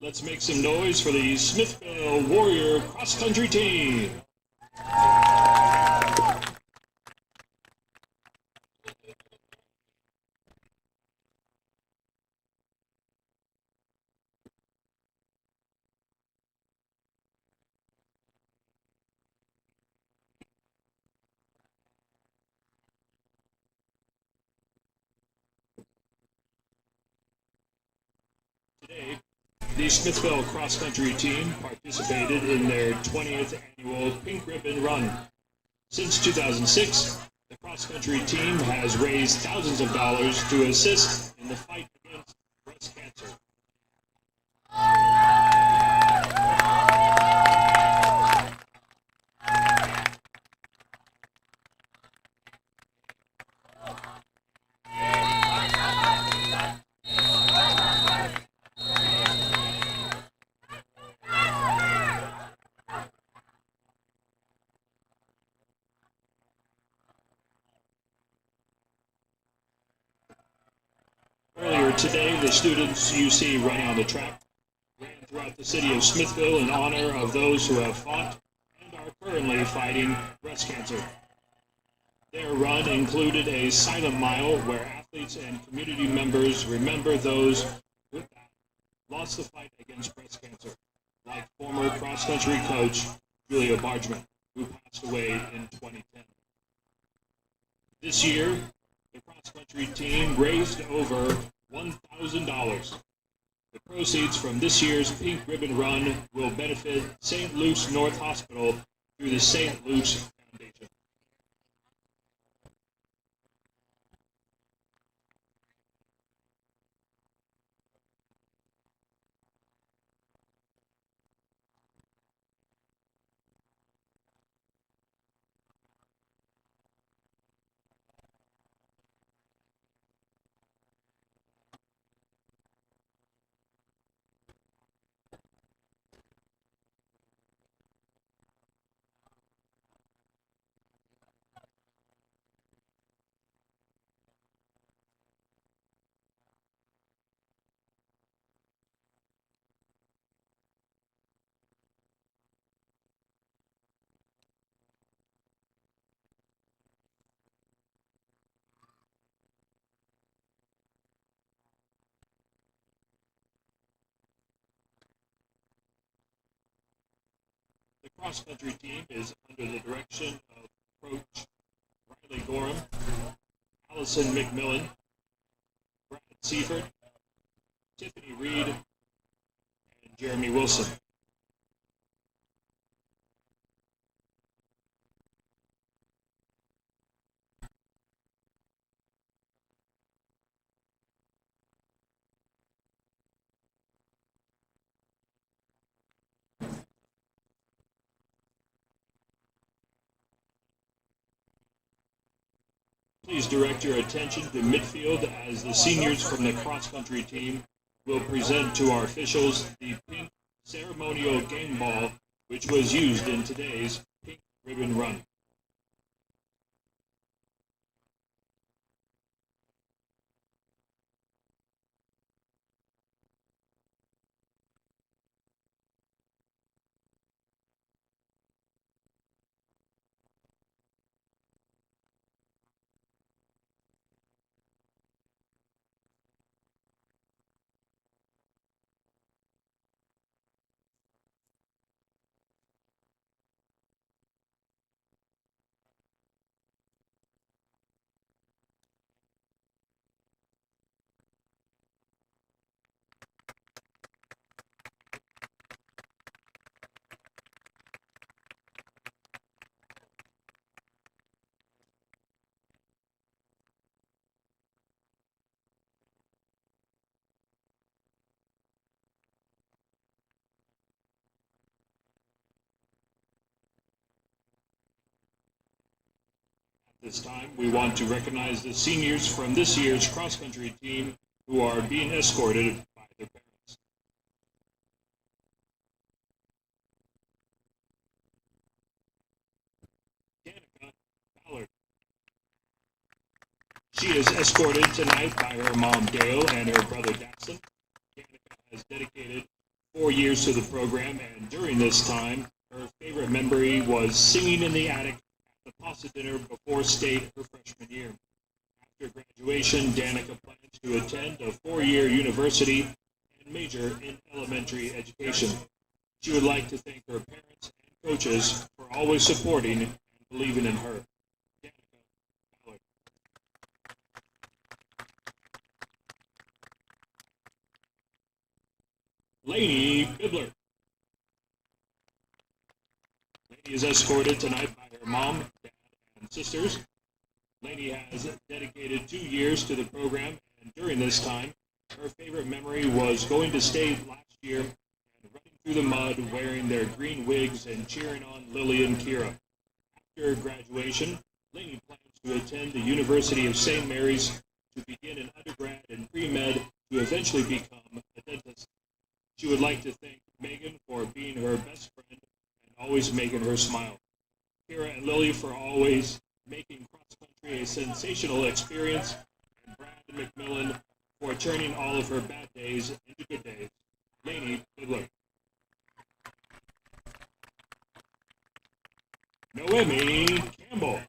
Let's make some noise for the Smithville Warrior cross-country team. Today, the Smithville cross-country team participated in their 20th annual Pink Ribbon Run. Since 2006, the cross-country team has raised thousands of dollars to assist in the fight against breast cancer. Earlier today, the students you see running on the track ran throughout the city of Smithville in honor of those who have fought and are currently fighting breast cancer. Their run included a silent mile where athletes and community members remember those who lost the fight against breast cancer, like former cross-country coach Julia Bargman, who passed away in 2010. This year, the cross-country team raised over $1,000. The proceeds from this year's Pink Ribbon Run will benefit St. Luke's North Hospital through the St. Luke's Foundation. The cross-country team is under the direction of Coach Riley Gorham, Allison McMillan, Brad Seifert, Tiffany Reed, and Jeremy Wilson. Please direct your attention to midfield as the seniors from the cross-country team will present to our officials the pink ceremonial game ball, which was used in today's Pink Ribbon Run. This time, we want to recognize the seniors from this year's cross-country team who are being escorted by their parents. Danica Ballard. She is escorted tonight by her mom, Dale, and her brother, Daxon. Danica has dedicated 4 years to the program, and during this time, her favorite memory was singing in the attic at the pasta dinner before state her freshman year. After graduation, Danica plans to attend a 4-year university and major in elementary education. She would like to thank her parents and coaches for always supporting and believing in her. Danica Ballard. Lainey Bibler. Lainey is escorted tonight by her mom, dad, and sisters. Lainey has dedicated 2 years to the program, and during this time, her favorite memory was going to state last year and running through the mud wearing their green wigs and cheering on Lily and Kira. After graduation, Lainey plans to attend the University of St. Mary's to begin an undergrad and pre-med to eventually become a dentist. She would like to thank Megan for being her best friend and always making her smile. Kira and Lily for always making cross-country a sensational experience, and Brad McMillan for turning all of her bad days into good days. Lainey Bibler. Noemi Campbell.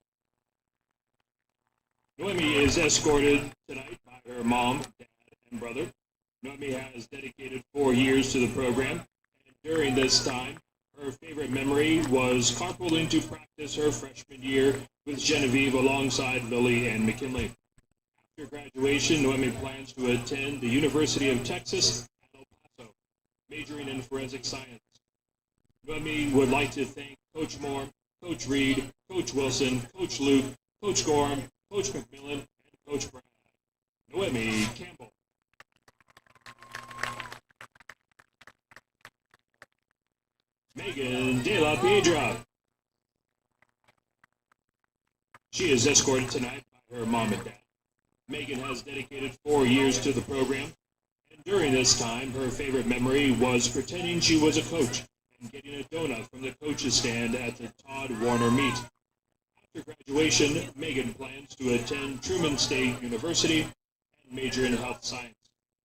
Noemi is escorted tonight by her mom, dad, and brother. Noemi has dedicated 4 years to the program, and during this time, her favorite memory was carpooling to practice her freshman year with Genevieve alongside Lily and McKinley. After graduation, Noemi plans to attend the University of Texas at El Paso, majoring in forensic science. Noemi would like to thank Coach Moore, Coach Reed, Coach Wilson, Coach Luke, Coach Gorham, Coach McMillan, and Coach Brad. Noemi Campbell. Megan De La Piedra. She is escorted tonight by her mom and dad. Megan has dedicated 4 years to the program, and during this time, her favorite memory was pretending she was a coach and getting a donut from the coach's stand at the Todd Warner meet. After graduation, Megan plans to attend Truman State University and major in health science.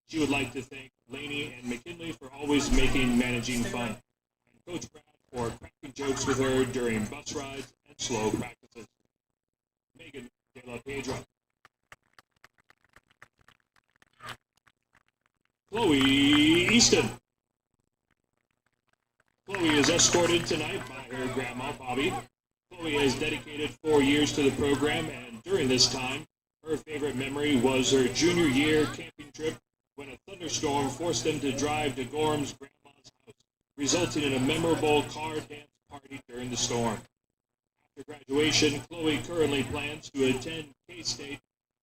She would like to thank Lainey and McKinley for always making managing fun, and Coach Brad for cracking jokes with her during bus rides and slow practices. Megan De La Piedra. Chloe Easton. Chloe is escorted tonight by her grandma, Bobby. Chloe has dedicated 4 years to the program, and during this time, her favorite memory was her junior year camping trip when a thunderstorm forced them to drive to Gorham's grandma's house, resulting in a memorable car dance party during the storm. After graduation, Chloe currently plans to attend K-State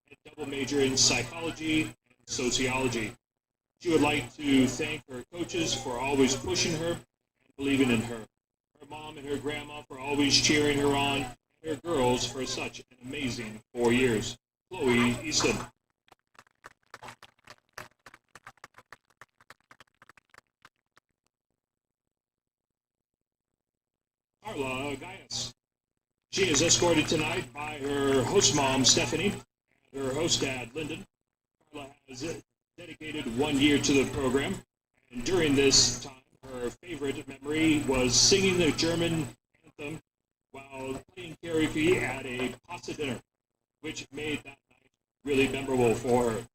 and double major in psychology and sociology. She would like to thank her coaches for always pushing her and believing in her, her mom and her grandma for always cheering her on, and her girls for such an amazing 4 years. Chloe Easton. Carla Gaius. She is escorted tonight by her host mom, Stephanie, and her host dad, Lyndon. Carla has dedicated 1 year to the program, and during this time, her favorite memory was singing the German anthem while playing karaoke at a pasta dinner, which made that night really memorable for her.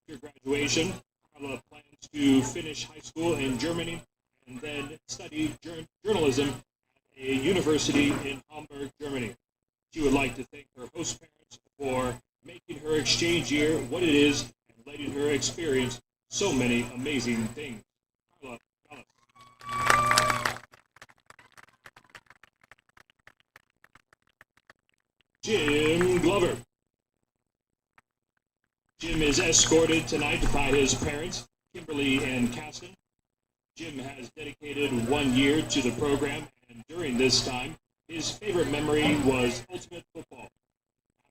After graduation, Carla plans to finish high school in Germany and then study journalism at a university in Hamburg, Germany. She would like to thank her host parents for making her exchange year what it is and letting her experience so many amazing things. Carla Gullis. Jim Glover. Jim is escorted tonight by his parents, Kimberly and Caston. Jim has dedicated 1 year to the program, and during this time, his favorite memory was ultimate football.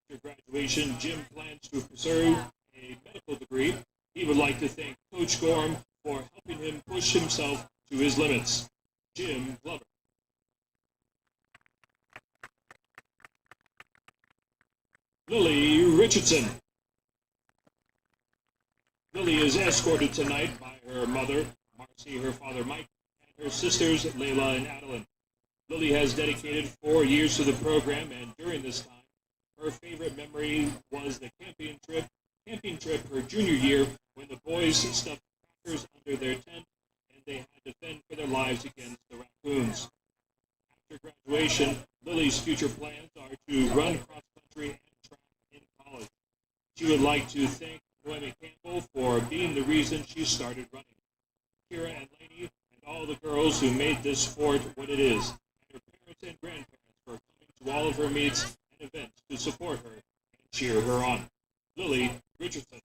After graduation, Jim plans to pursue a medical degree. He would like to thank Coach Gorham for helping him push himself to his limits. Jim Glover. Lily Richardson. Lily is escorted tonight by her mother, Marcy, her father, Mike, and her sisters, Layla and Adeline. Lily has dedicated 4 years to the program, and during this time, her favorite memory was the camping trip her junior year when the boys stuffed crackers under their tent and they had to fend for their lives against the raccoons. After graduation, Lily's future plans are to run cross country and track in college. She would like to thank Noemi Campbell for being the reason she started running. Kira and Lainey and all the girls who made this sport what it is, and her parents and grandparents for coming to all of her meets and events to support her and cheer her on. Lily Richardson.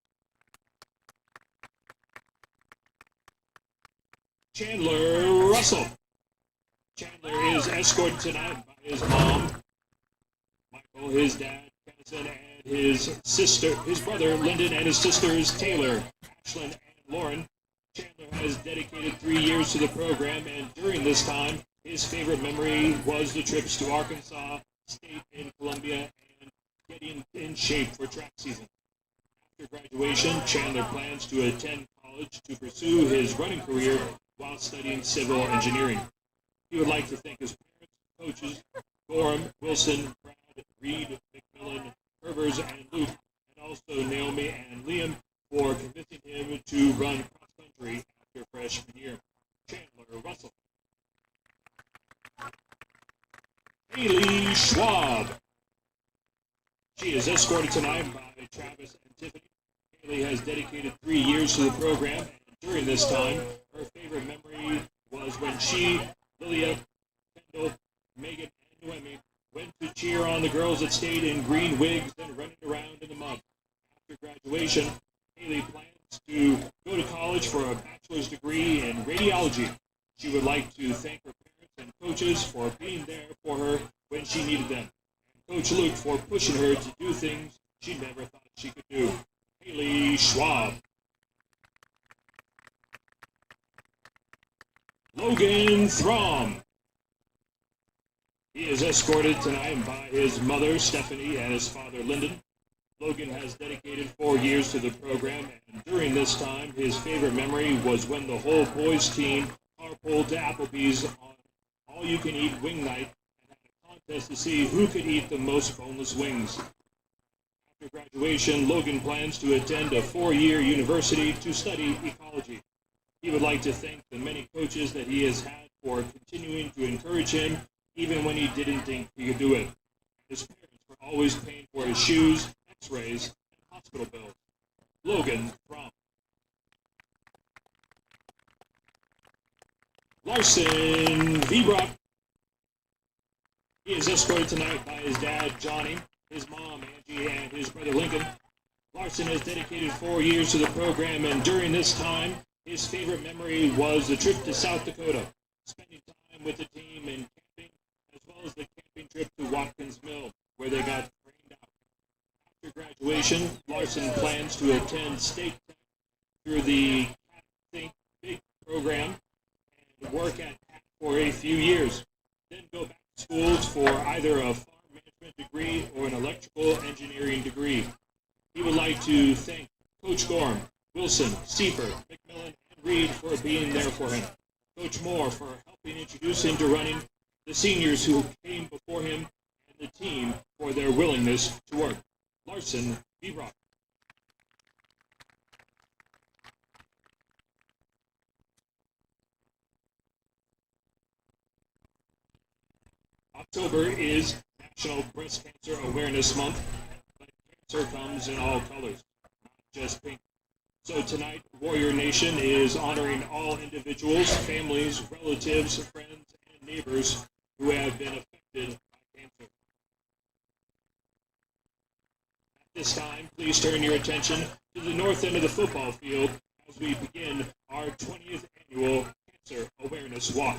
Chandler Russell. Chandler is escorted tonight by his mom, Michael, his dad, Kennison, and his brother, Lyndon, and his sisters, Taylor, Ashlyn, and Lauren. Chandler has dedicated 3 years to the program, and during this time, his favorite memory was the trips to Arkansas State and Columbia and getting in shape for track season. After graduation, Chandler plans to attend college to pursue his running career while studying civil engineering. He would like to thank his parents, coaches, Gorham, Wilson, Brad, Reed, McMillan, Herbers, and Luke, and also Naomi and Liam for convincing him to run cross-country after freshman year. Chandler Russell. Haley Schwab. She is escorted tonight by Travis and Tiffany. Haley has dedicated 3 years to the program, and during this time, her favorite memory was when she, Lilia, Kendall, Megan, and Noemi went to cheer on the girls that stayed in green wigs and running around in the mud. After graduation, Haley plans to go to college for a bachelor's degree in radiology. She would like to thank her parents and coaches for being there for her when she needed them, and Coach Luke for pushing her to do things she never thought she could do. Haley Schwab. Logan Throm. He is escorted tonight by his mother, Stephanie, and his father, Lyndon. Logan has dedicated 4 years to the program, and during this time, his favorite memory was when the whole boys team carpooled to Applebee's on all-you-can-eat wing night and had a contest to see who could eat the most boneless wings. After graduation, Logan plans to attend a 4-year university to study ecology. He would like to thank the many coaches that he has had for continuing to encourage him even when he didn't think he could do it. His parents were always paying for his shoes, x-rays, and hospital bills. Logan Throm. Larson Vibrock. He is escorted tonight by his dad, Johnny, his mom, Angie, and his brother, Lincoln. Larson has dedicated 4 years to the program, and during this time, his favorite memory was the trip to South Dakota, spending time with the team and camping, as well as the camping trip to Watkins Mill, where they got trained out. After graduation, Larson plans to attend state tech through the Think Big program and work at TAC for a few years, then go back to school for either a farm management degree or an electrical engineering degree. He would like to thank Coach Gorham, Wilson, Seifert, McMillan, and Reed for being there for him. Coach Moore for helping introduce him to running, the seniors who came before him, and the team for their willingness to work. Larson Vibrock. October is National Breast Cancer Awareness Month, but cancer comes in all colors, not just pink. So tonight, Warrior Nation is honoring all individuals, families, relatives, friends, and neighbors who have been affected by cancer. At this time, please turn your attention to the north end of the football field as we begin our 20th annual Cancer Awareness Walk.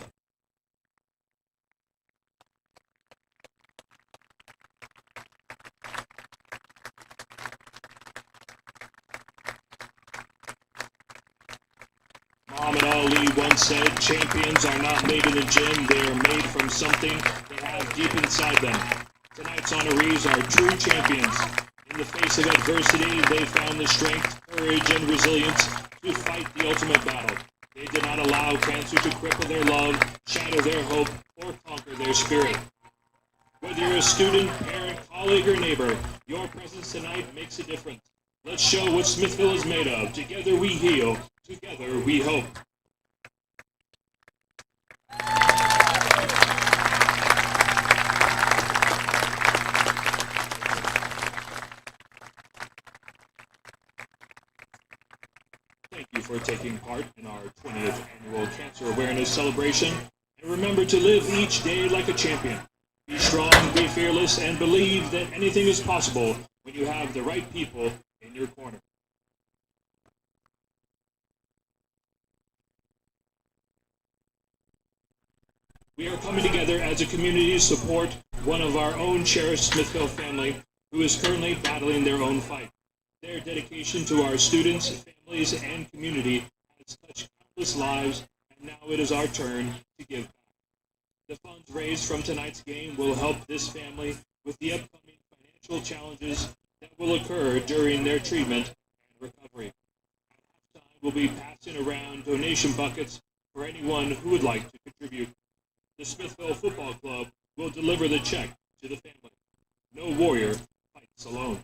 Muhammad Ali once said, champions are not made in the gym, they are made from something they have deep inside them. Tonight's honorees are true champions. In the face of adversity, they found the strength, courage, and resilience to fight the ultimate battle. They did not allow cancer to cripple their love, shatter their hope, or conquer their spirit. Whether you're a student, parent, colleague, or neighbor, your presence tonight makes a difference. Let's show what Smithville is made of. Together we heal. Together we hope. Thank you for taking part in our 20th annual Cancer Awareness Celebration. And remember to live each day like a champion. Be strong, be fearless, and believe that anything is possible when you have the right people in your corner. We are coming together as a community to support one of our own cherished Smithville family who is currently battling their own fight. Their dedication to our students, families, and community has touched countless lives, and now it is our turn to give back. The funds raised from tonight's game will help this family with the upcoming financial challenges that will occur during their treatment and recovery. At halftime, we'll be passing around donation buckets for anyone who would like to contribute. The Smithville Football Club will deliver the check to the family. No warrior fights alone.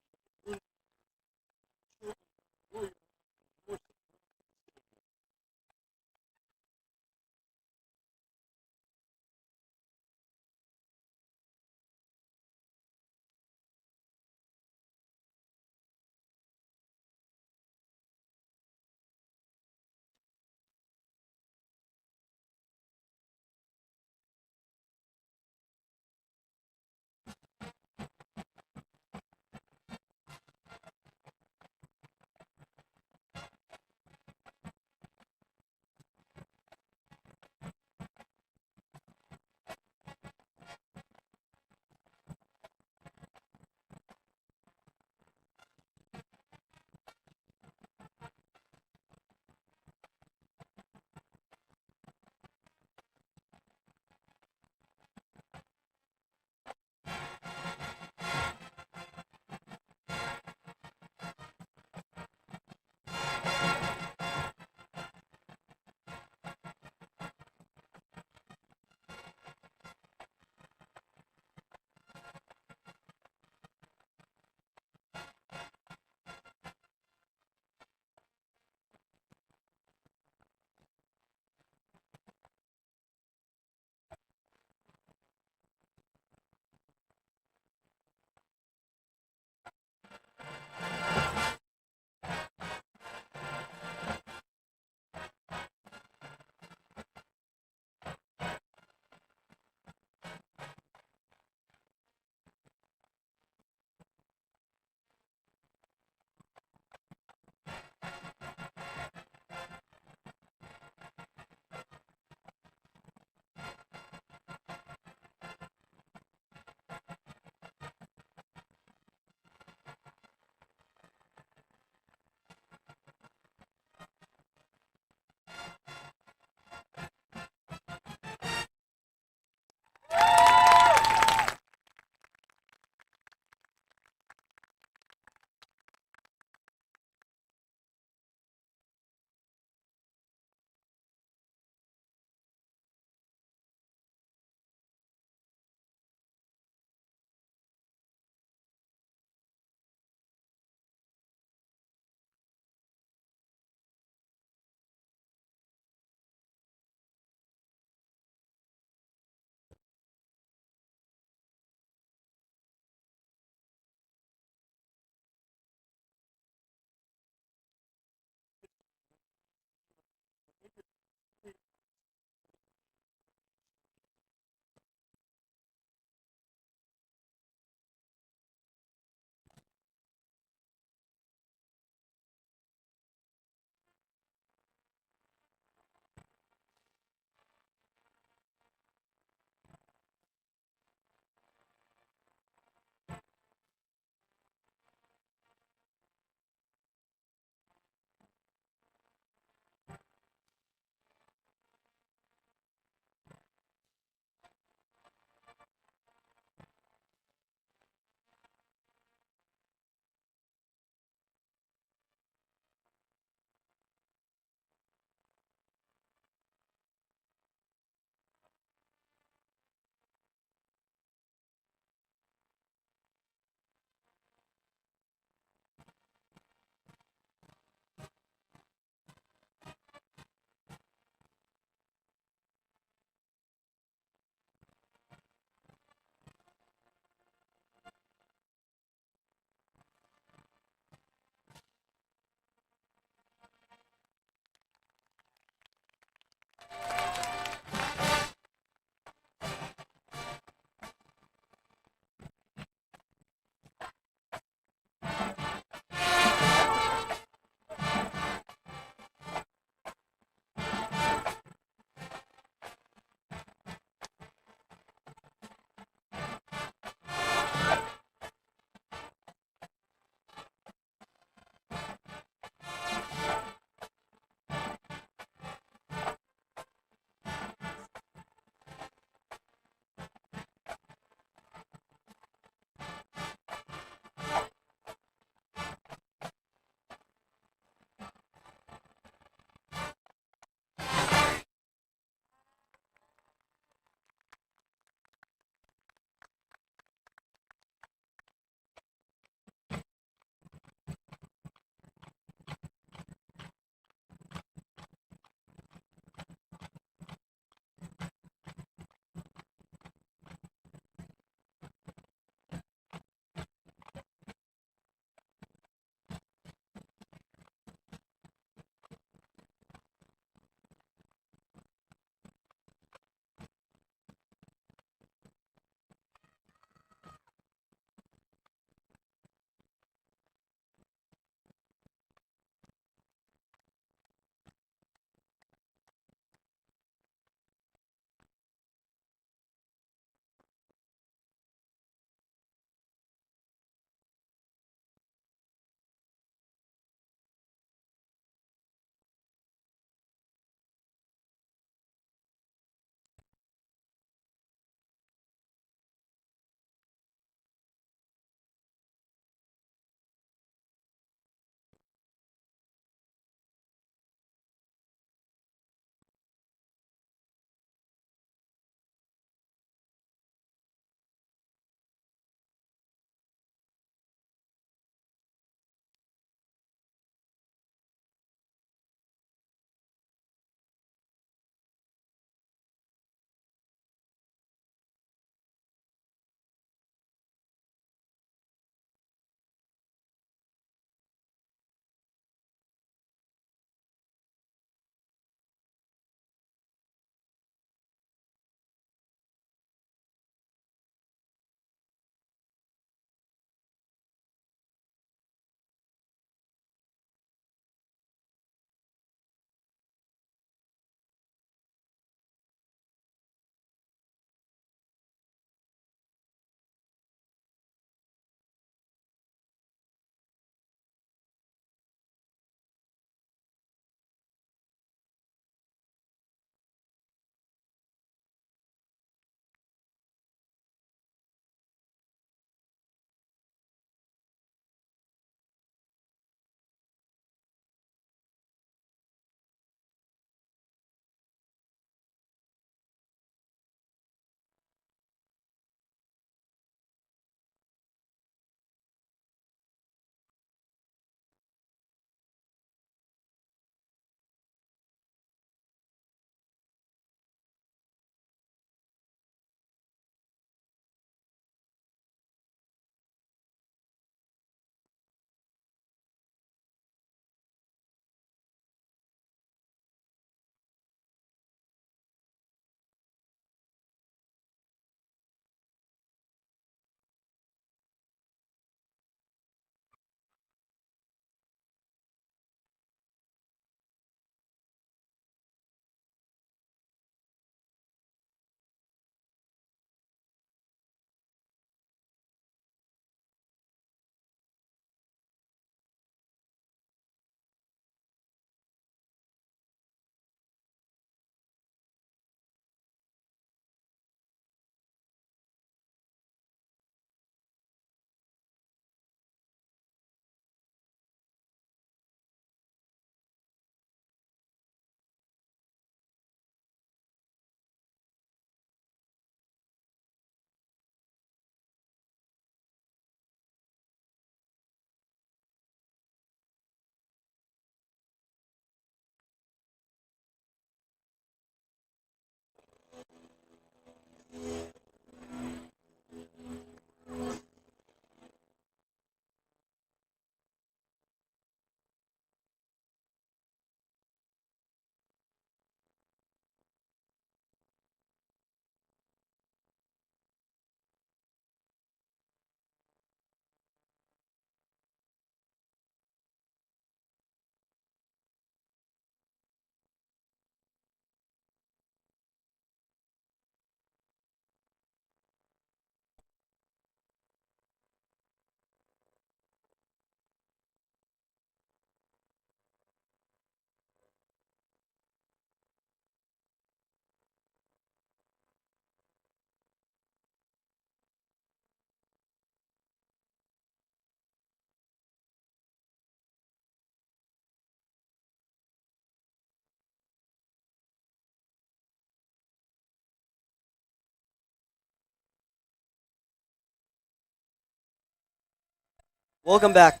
Welcome back,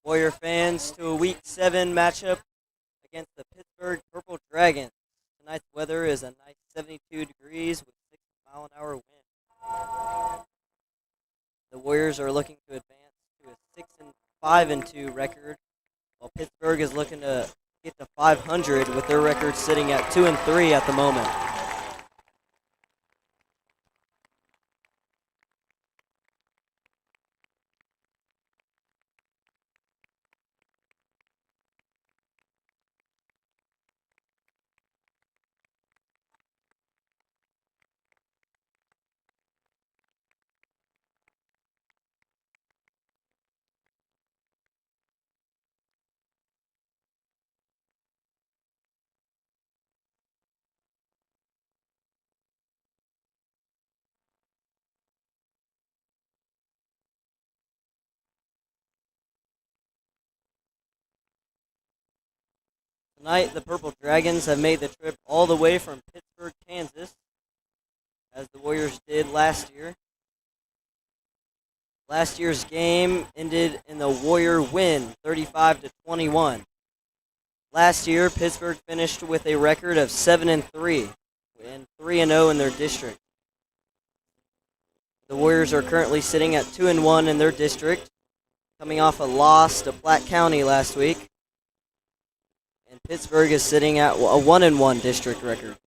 Warrior fans, to a Week 7 matchup against the Pittsburg Purple Dragons. Tonight's weather is a nice 72 degrees with 6-mile-an-hour wind. The Warriors are looking to advance to a 6-5-2 record, while Pittsburgh is looking to get to 500 with their record sitting at 2-3 at the moment. Tonight, the Purple Dragons have made the trip all the way from Pittsburg, Kansas, as the Warriors did last year. Last year's game ended in the Warrior win, 35-21. Last year, Pittsburgh finished with a record of 7-3 and 3-0 in their district. The Warriors are currently sitting at 2-1 in their district, coming off a loss to Platte County last week. And Pittsburgh is sitting at a 1-1 district record.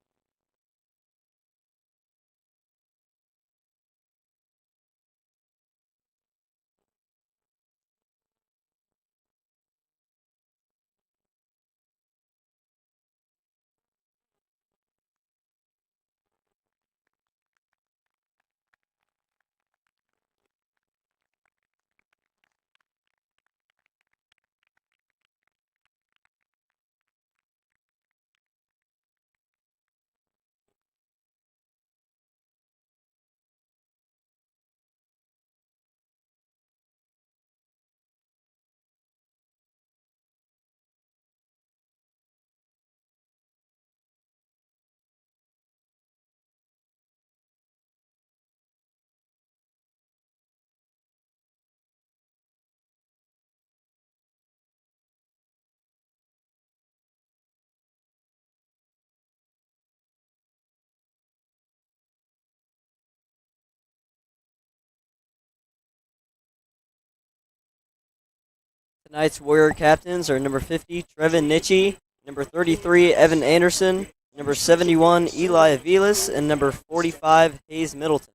Tonight's Warrior captains are number 50, Trevin Nitchie, number 33, Evan Anderson, number 71, Eli Aviles, and number 45, Hayes Middleton.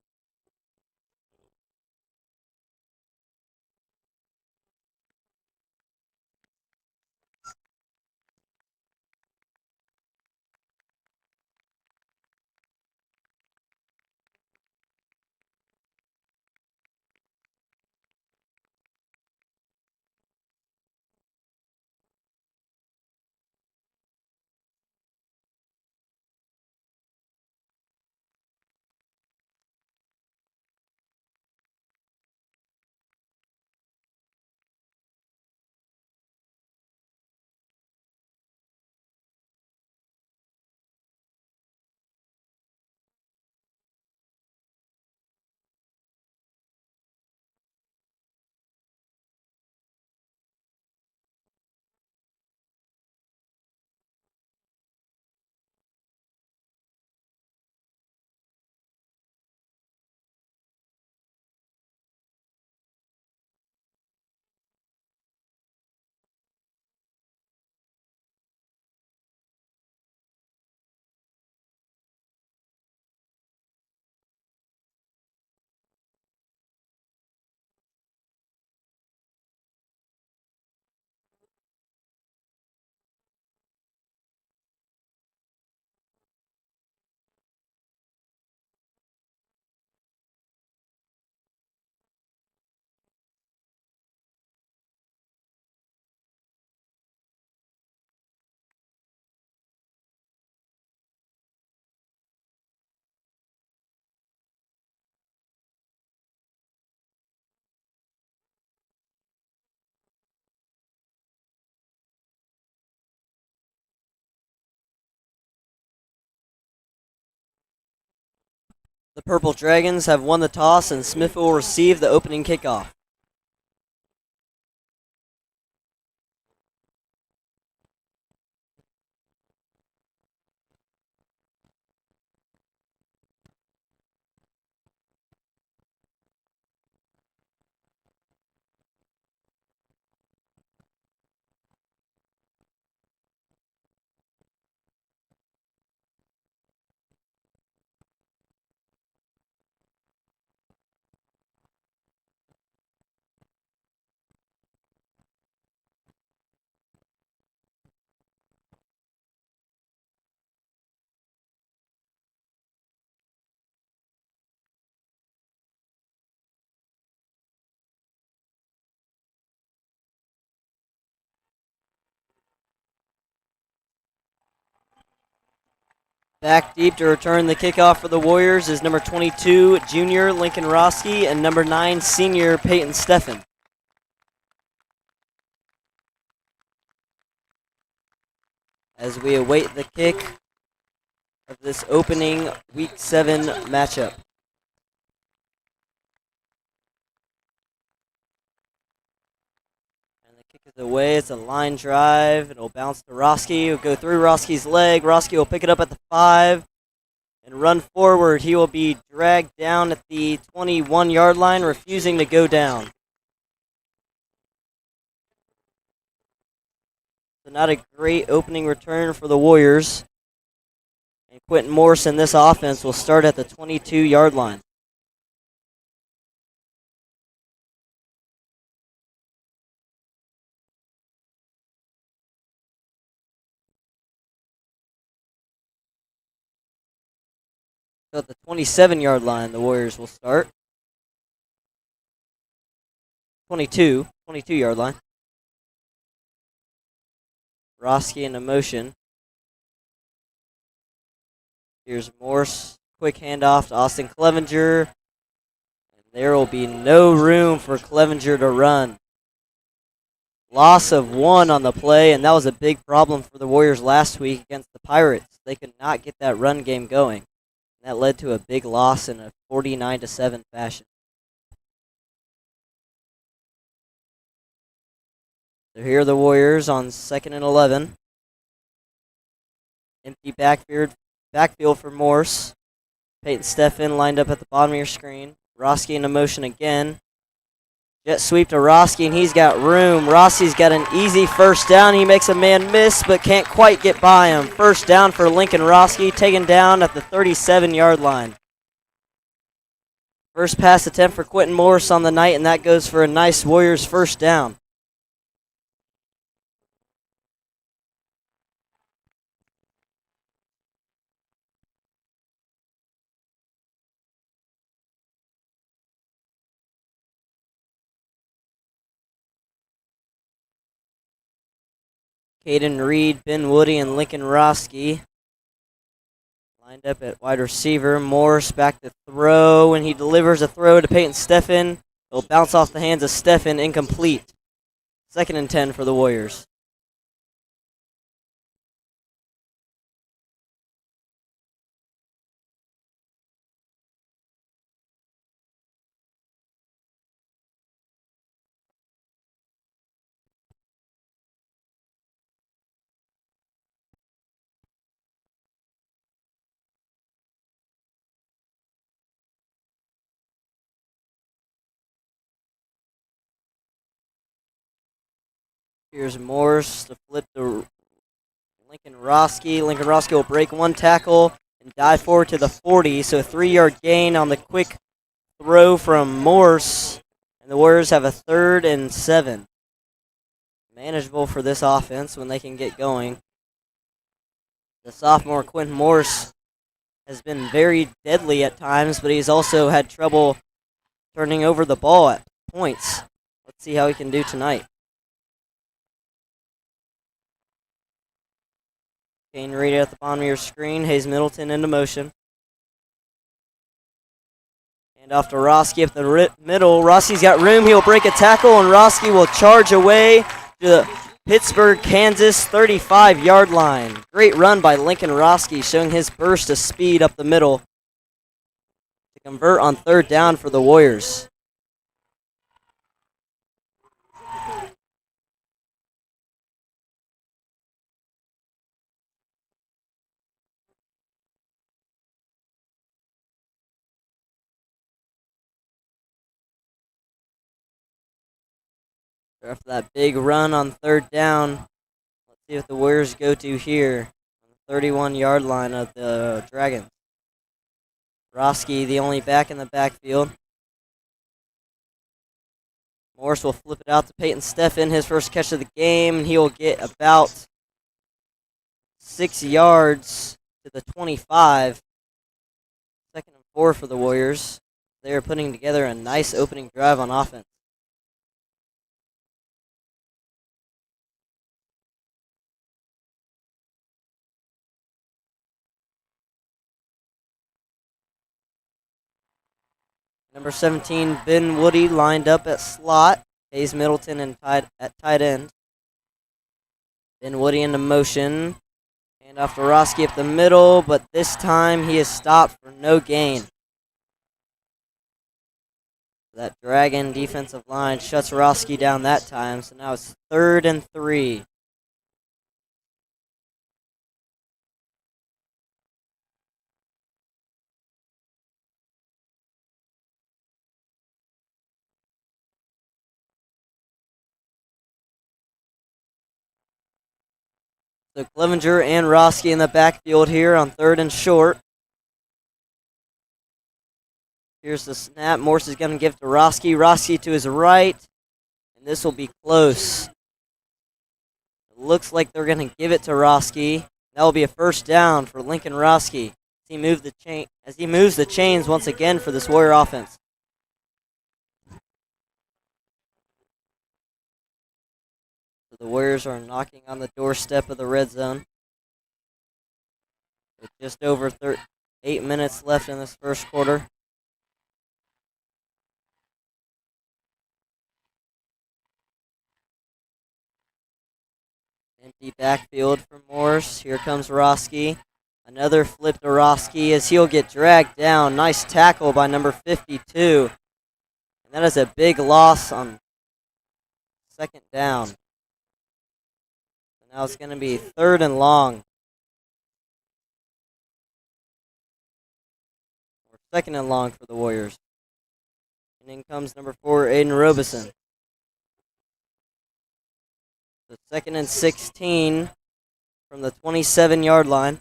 The Purple Dragons have won the toss, and Smithville will receive the opening kickoff. Back deep to return the kickoff for the Warriors is number 22, junior Lincoln Roski, and number 9, senior Peyton Steffen. As we await the kick of this opening Week 7 matchup. And the kick is away. It's a line drive. It'll bounce to Roski. It'll go through Roski's leg. Roski will pick it up at the 5 and run forward. He will be dragged down at the 21-yard line, refusing to go down. So not a great opening return for the Warriors. And Quentin Morse in this offense will start at the 22-yard line. So at the 27-yard line, the Warriors will start. 22-yard line. Roski into motion. Here's Morse. Quick handoff to Austin Clevenger. And there will be no room for Clevenger to run. Loss of 1 on the play, and that was a big problem for the Warriors last week against the Pirates. They could not get that run game going. And that led to a big loss in a 49-7 fashion. So here are the Warriors on 2nd and 11. Empty backfield for Morse. Peyton Steffen lined up at the bottom of your screen. Roski into motion again. Jet sweep to Roski, and he's got room. Roski's got an easy first down. He makes a man miss, but can't quite get by him. First down for Lincoln Roski, taken down at the 37-yard line. First pass attempt for Quentin Morse on the night, and that goes for a nice Warriors first down. Caden Reed, Ben Woody, and Lincoln Roski lined up at wide receiver. Morse back to throw, and he delivers a throw to Peyton Steffen. It'll bounce off the hands of Steffen, incomplete. 2nd and 10 for the Warriors. Here's Morse to flip to Lincoln Roski. Lincoln Roski will break one tackle and dive forward to the 40. So a 3-yard gain on the quick throw from Morse. And the Warriors have a 3rd and 7. Manageable for this offense when they can get going. The sophomore Quentin Morse has been very deadly at times, but he's also had trouble turning over the ball at points. Let's see how he can do tonight. Kane Reed at the bottom of your screen. Hayes Middleton into motion. And off to Roski up the middle. Roski's got room. He'll break a tackle, and Roski will charge away to the Pittsburg, Kansas 35-yard line. Great run by Lincoln Roski, showing his burst of speed up the middle to convert on 3rd down for the Warriors. After that big run on 3rd down, let's see what the Warriors go to here on the 31-yard line of the Dragons. Roski, the only back in the backfield. Morse will flip it out to Peyton Steffen, his first catch of the game, and he will get about 6 yards to the 25. 2nd and 4 for the Warriors. They are putting together a nice opening drive on offense. Number 17, Ben Woody, lined up at slot. Hayes Middleton at tight end. Ben Woody into motion. Hand off to Roski up the middle, but this time he is stopped for no gain. That Dragon defensive line shuts Roski down that time, so now it's 3rd and 3. So Clevenger and Roski in the backfield here on 3rd and short. Here's the snap. Morse is going to give to Roski. Roski to his right. And this will be close. It looks like they're going to give it to Roski. That will be a first down for Lincoln Roski as he moves the chains once again for this Warrior offense. So the Warriors are knocking on the doorstep of the red zone. With just over 8 minutes left in this first quarter. Empty backfield for Morse. Here comes Roski. Another flip to Roski as he'll get dragged down. Nice tackle by number 52. And that is a big loss on 2nd down. So now it's going to be 3rd and long. Or 2nd and long for the Warriors. And in comes number 4, Aiden Robeson. So 2nd and 16 from the 27-yard line.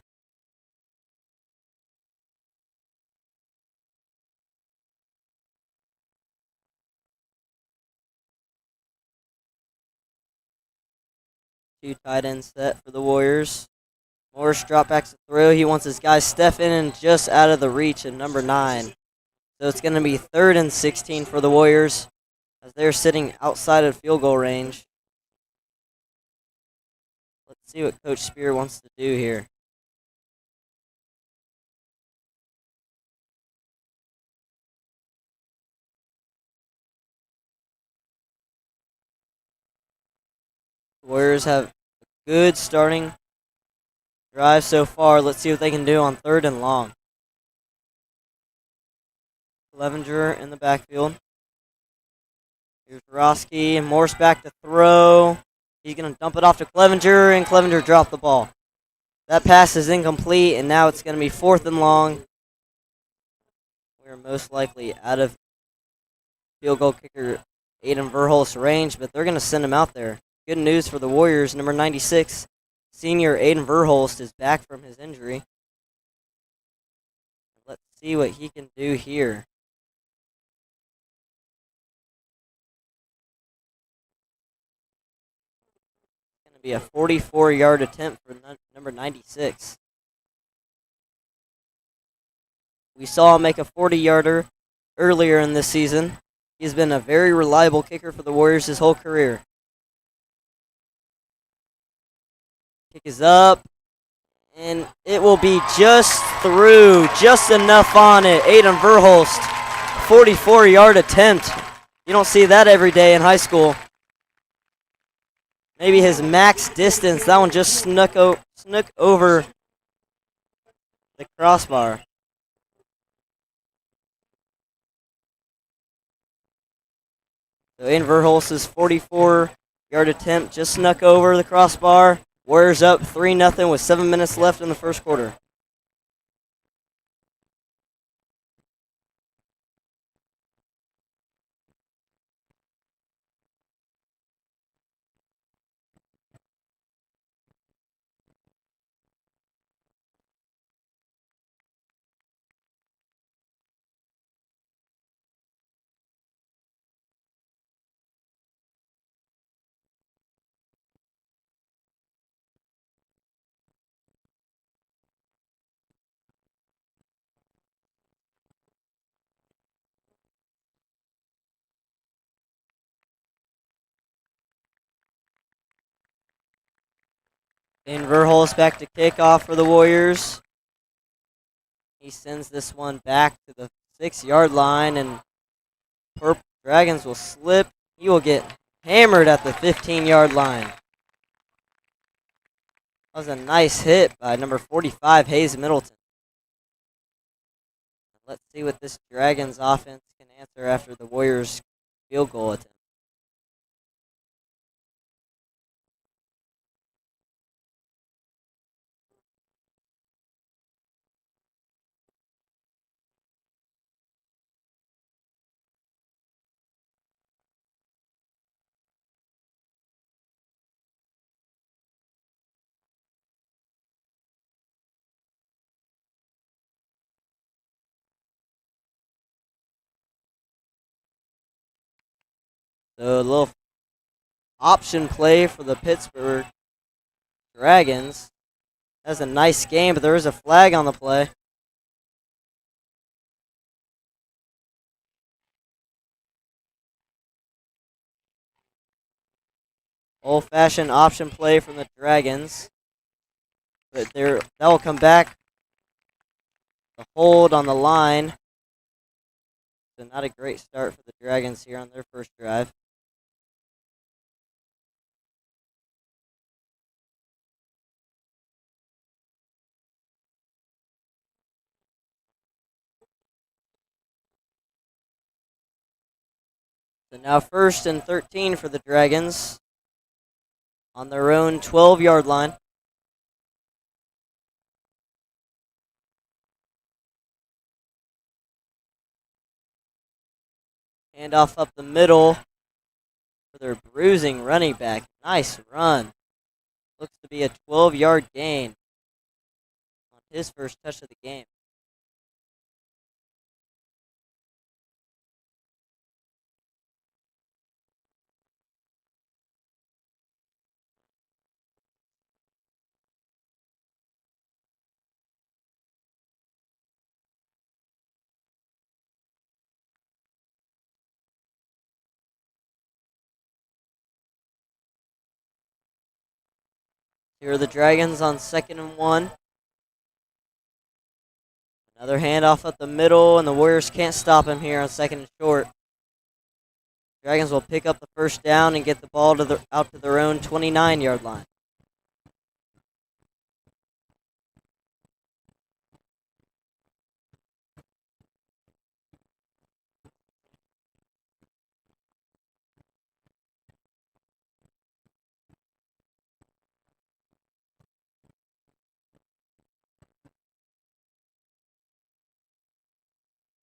Two tight end set for the Warriors. Morris drop backs to throw. He wants his guy Stephen and just out of the reach of number 9. So it's going to be 3rd and 16 for the Warriors as they're sitting outside of field goal range. Let's see what Coach Spear wants to do here. The Warriors have a good starting drive so far. Let's see what they can do on 3rd and long. Clevenger in the backfield. Here's Roski and Morse back to throw. He's going to dump it off to Clevenger, and Clevenger dropped the ball. That pass is incomplete, and now it's going to be 4th and long. We're most likely out of field goal kicker Aiden Verholst's range, but they're going to send him out there. Good news for the Warriors. Number 96, senior Aiden Verholst, is back from his injury. Let's see what he can do here. Be a 44-yard attempt for number 96. We saw him make a 40-yarder earlier in this season. He's been a very reliable kicker for the Warriors his whole career. Kick is up, and it will be just through, just enough on it. Aiden Verholst, 44-yard attempt. You don't see that every day in high school. Maybe his max distance. That one just snuck over the crossbar. So Aiden Verholst's 44-yard attempt just snuck over the crossbar. Warriors up 3-0 with 7 minutes left in the first quarter. And Verholst back to kickoff for the Warriors. He sends this one back to the 6-yard line, and Purple Dragons will slip. He will get hammered at the 15-yard line. That was a nice hit by number 45, Hayes Middleton. Let's see what this Dragons offense can answer after the Warriors' field goal attempt. So a little option play for the Pittsburgh Dragons. That's a nice game, but there is a flag on the play. Old-fashioned option play from the Dragons. But that will come back. The hold on the line. So not a great start for the Dragons here on their first drive. So now 1st and 13 for the Dragons on their own 12-yard line. Handoff up the middle for their bruising running back. Nice run. Looks to be a 12-yard gain on his first touch of the game. Here are the Dragons on 2nd and 1. Another handoff up the middle, and the Warriors can't stop him here on 2nd and short. Dragons will pick up the first down and get the ball out to their own 29-yard line.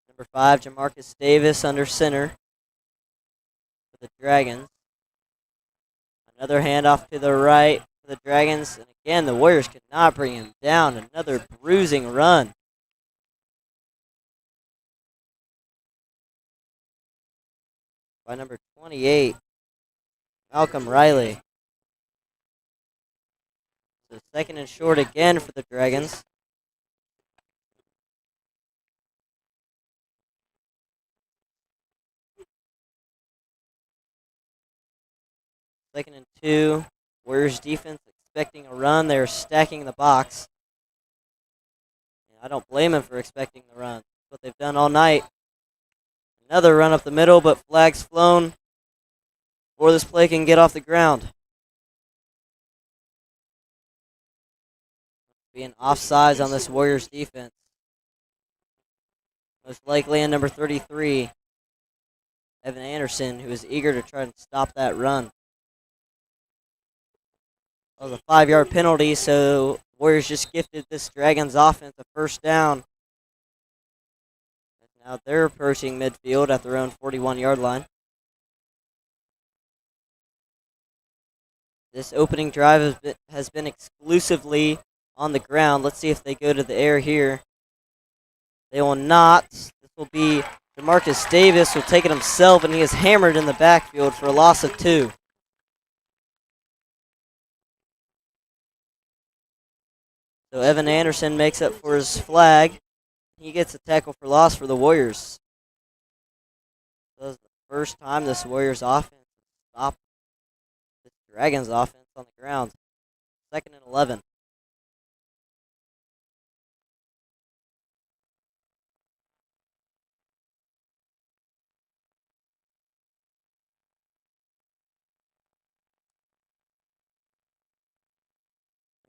Number 5, Jamarcus Davis under center for the Dragons. Another handoff to the right for the Dragons. And again, the Warriors could not bring him down. Another bruising run. By number 28, Malcolm Riley. So 2nd and short again for the Dragons. Second and 2. Warriors defense expecting a run. They're stacking the box. And I don't blame them for expecting the run. That's what they've done all night. Another run up the middle, but flags flown before this play can get off the ground. Being offsides on this Warriors defense. Most likely in number 33, Evan Anderson, who is eager to try and stop that run. That was a 5-yard penalty, so Warriors just gifted this Dragons offense a first down. And now they're approaching midfield at their own 41-yard line. This opening drive has been exclusively on the ground. Let's see if they go to the air here. They will not. This will be Jamarcus Davis will take it himself, and he is hammered in the backfield for a loss of 2. So Evan Anderson makes up for his flag. He gets a tackle for loss for the Warriors. This is the first time this Warriors offense stopped this Dragons offense on the ground. 2nd and 11.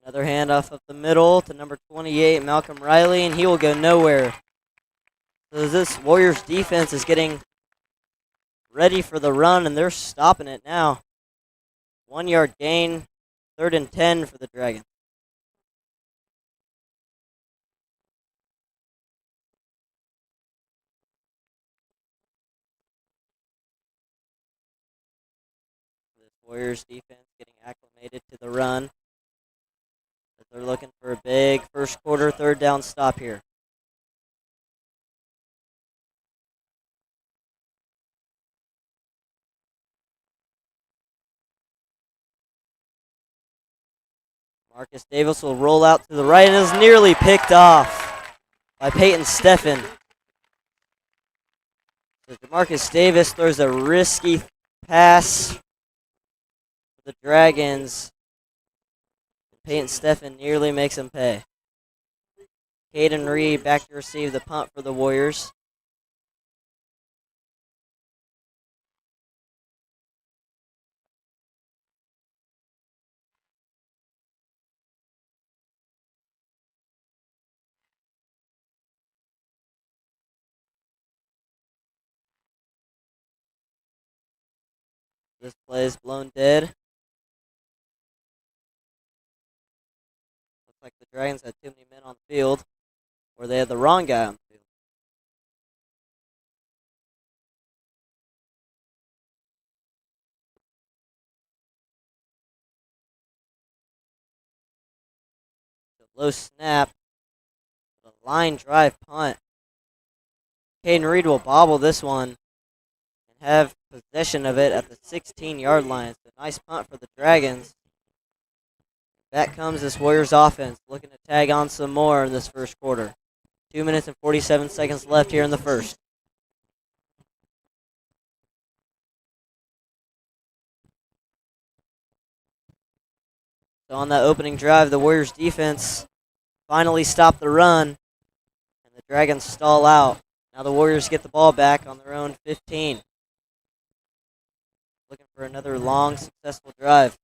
Another handoff up the middle to number 28, Malcolm Riley, and he will go nowhere. So this Warriors defense is getting ready for the run, and they're stopping it now. 1 yard gain, 3rd and 10 for the Dragons. This Warriors defense getting acclimated to the run. But they're looking for a big first quarter 3rd down stop here. Marcus Davis will roll out to the right and is nearly picked off by Peyton Steffen. So DeMarcus Davis throws a risky pass for the Dragons. Peyton Steffen nearly makes him pay. Caden Reed back to receive the punt for the Warriors. This play is blown dead. Looks like the Dragons had too many men on the field, or they had the wrong guy on the field. The low snap, the line drive punt. Caden Reed will bobble this one and have possession of it at the 16-yard line. It's a nice punt for the Dragons. Back comes this Warriors offense, looking to tag on some more in this first quarter. 2 minutes and 47 seconds left here in the first. So on that opening drive, the Warriors defense finally stopped the run, and the Dragons stall out. Now the Warriors get the ball back on their own 15. Looking for another long, successful drive.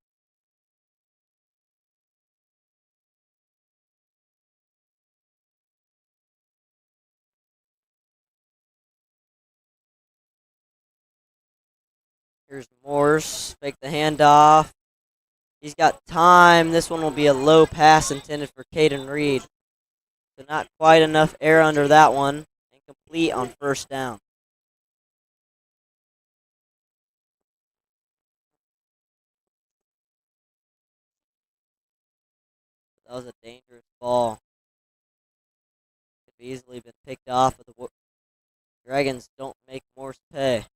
Here's Morse, fake the handoff. He's got time. This one will be a low pass intended for Caden Reed. So not quite enough air under that one. Incomplete on 1st down. That was a dangerous ball. Could have easily been picked off, but the Dragons don't make Morse pay.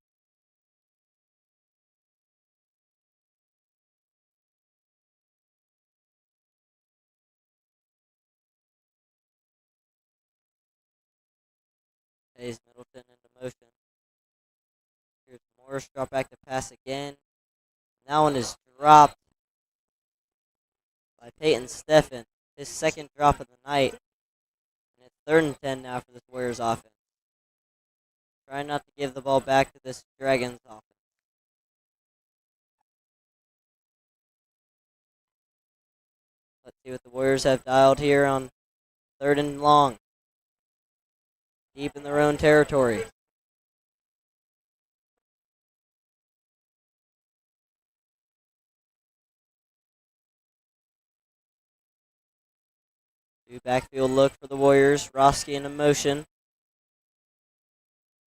Hayes Middleton into motion. Here's Morris, drop back to pass again. That one is dropped by Peyton Steffen. His 2nd drop of the night. And it's 3rd and 10 now for this Warriors offense. Trying not to give the ball back to this Dragons offense. Let's see what the Warriors have dialed here on 3rd and long. Deep in their own territory. New backfield look for the Warriors. Roski in motion.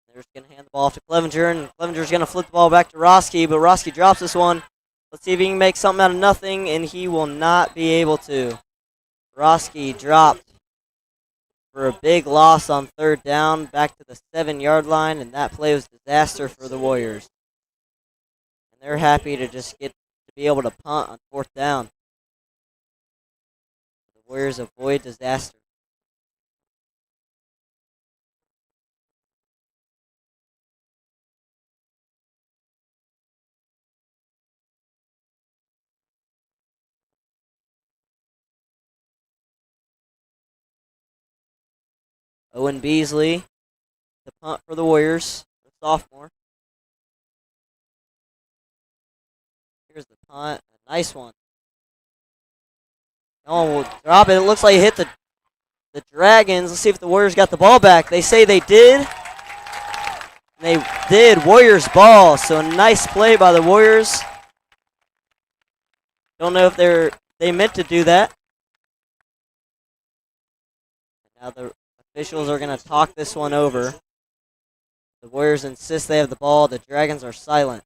They're just going to hand the ball off to Clevenger, and Clevenger's going to flip the ball back to Roski, but Roski drops this one. Let's see if he can make something out of nothing, and he will not be able to. Roski dropped for a big loss on 3rd down, back to the 7-yard line, and that play was disaster for the Warriors. And they're happy to just get to be able to punt on 4th down. The Warriors avoid disaster. Owen Beasley, the punt for the Warriors, the sophomore. Here's the punt, a nice one. No one will drop it. It looks like it hit the Dragons. Let's see if the Warriors got the ball back. They say they did. They did. Warriors ball. So nice play by the Warriors. Don't know if they meant to do that. Now the officials are going to talk this one over. The Warriors insist they have the ball. The Dragons are silent.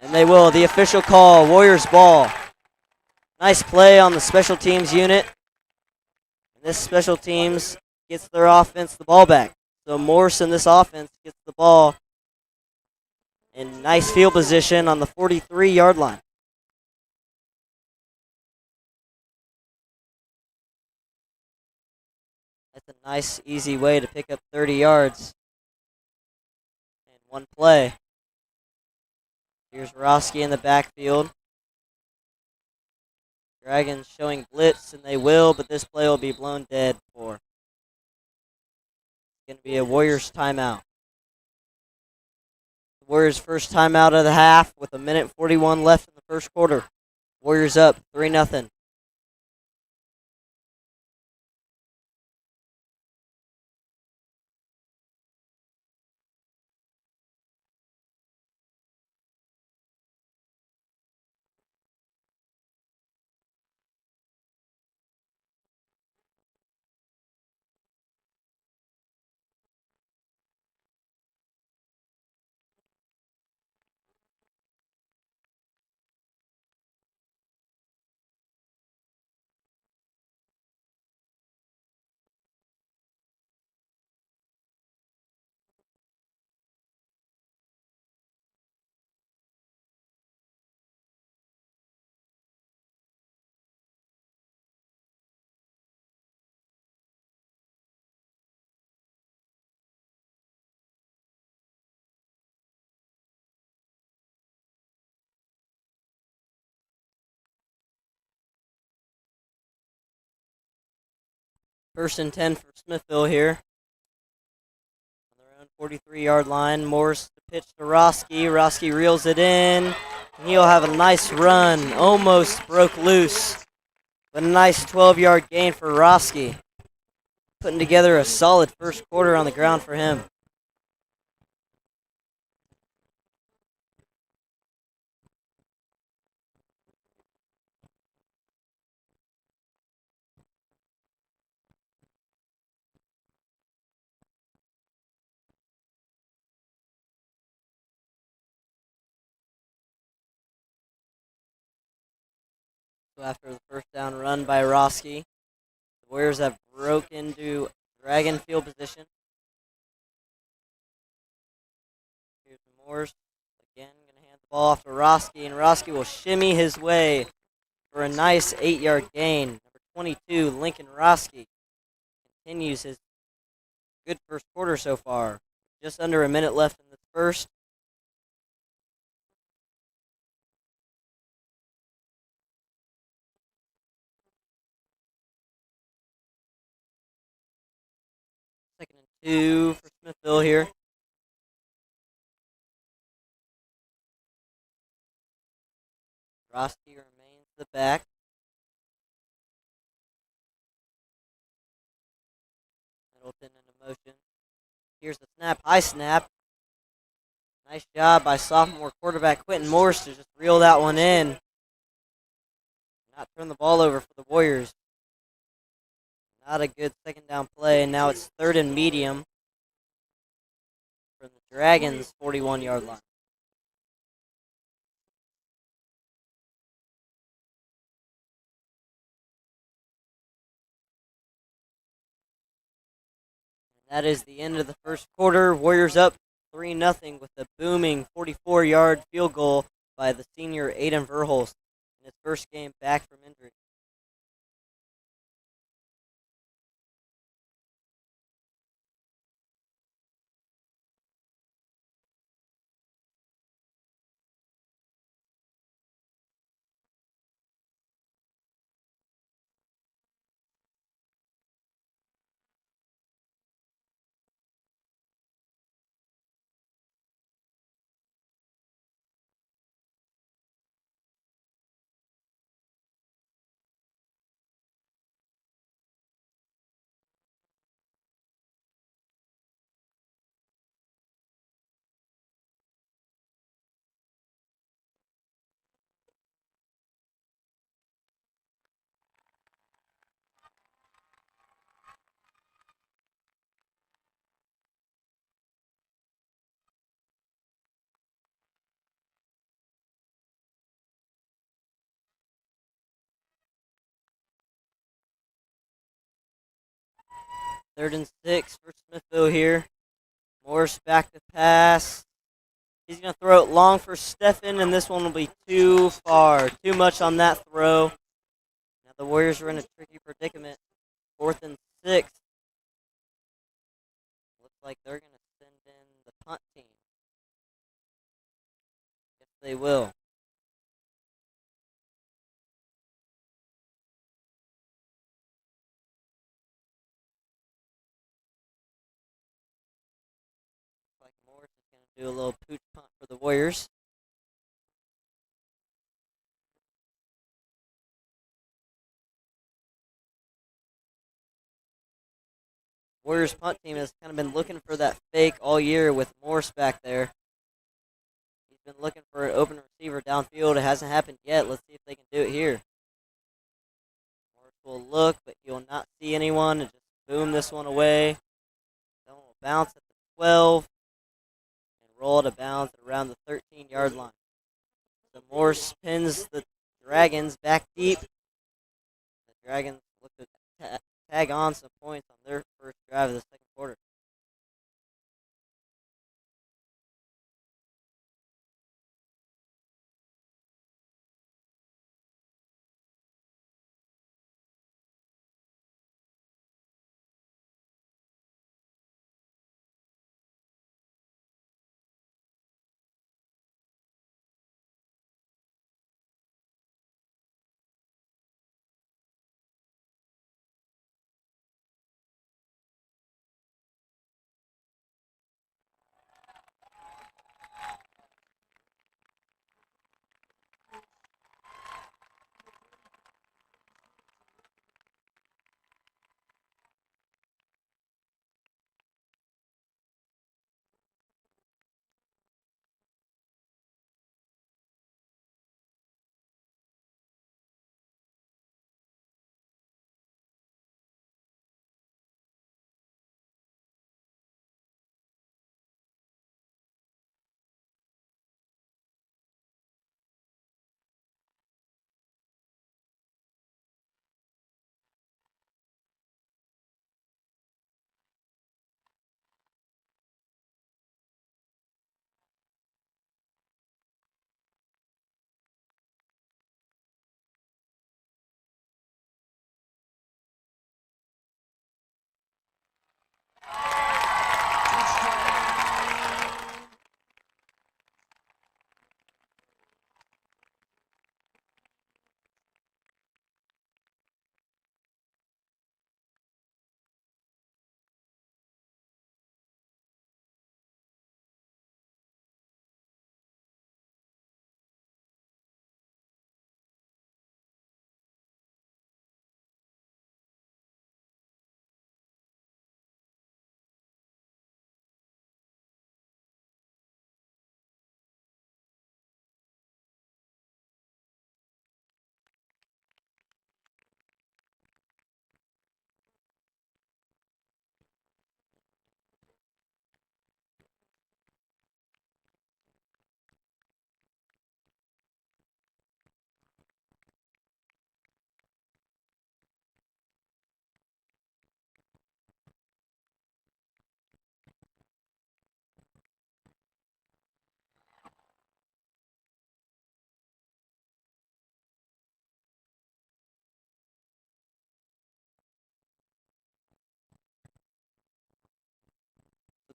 And they will. The official call. Warriors ball. Nice play on the special teams unit. And this special teams gets their offense the ball back. So Morse in this offense gets the ball in nice field position on the 43-yard line. That's a nice, easy way to pick up 30 yards in one play. Here's Roski in the backfield. Dragons showing blitz, and they will, but this play will be blown dead for. It's going to be a Warriors timeout. The Warriors' first timeout of the half with 1:41 left in the first quarter. Warriors up 3-0. First and 10 for Smithville here. On their own 43-yard line. Morse to pitch to Roski. Roski reels it in. And he'll have a nice run. Almost broke loose. But a nice 12-yard gain for Roski. Putting together a solid first quarter on the ground for him. So after the first down run by Roski, the Warriors have broke into Dragon field position. Here's Morse. Again, going to hand the ball off to Roski, and Roski will shimmy his way for a nice 8-yard gain. Number 22, Lincoln Roski, continues his good first quarter so far. Just under a minute left in the first. Second and 2 for Smithville here. Roski remains the back. Middleton into motion. Here's the snap, high snap. Nice job by sophomore quarterback Quentin Morse to just reel that one in. Not turn the ball over for the Warriors. Not a good second down play, and now it's third and medium from the Dragons' 41-yard line. That is the end of the first quarter. Warriors up 3-0 with a booming 44-yard field goal by the senior Aiden Verholst in his first game back from injury. third and 6 for Smithville here. Morse back to pass. He's going to throw it long for Stephen, and this one will be too far. Too much on that throw. Now the Warriors are in a tricky predicament. 4th and 6. Looks like they're going to send in the punt team. Yes, they will. Looks like Morris is going to do a little pooch punt for the Warriors. Warriors punt team has kind of been looking for that fake all year with Morse back there. He's been looking for an open receiver downfield. It hasn't happened yet. Let's see if they can do it here. Morse will look, but he will not see anyone and just boom this one away. That one will bounce at the 12 and roll out of bounds at around the 13-yard line. So Morse pins the Dragons back deep. The Dragons look to tag on some points on their first drive of the second quarter.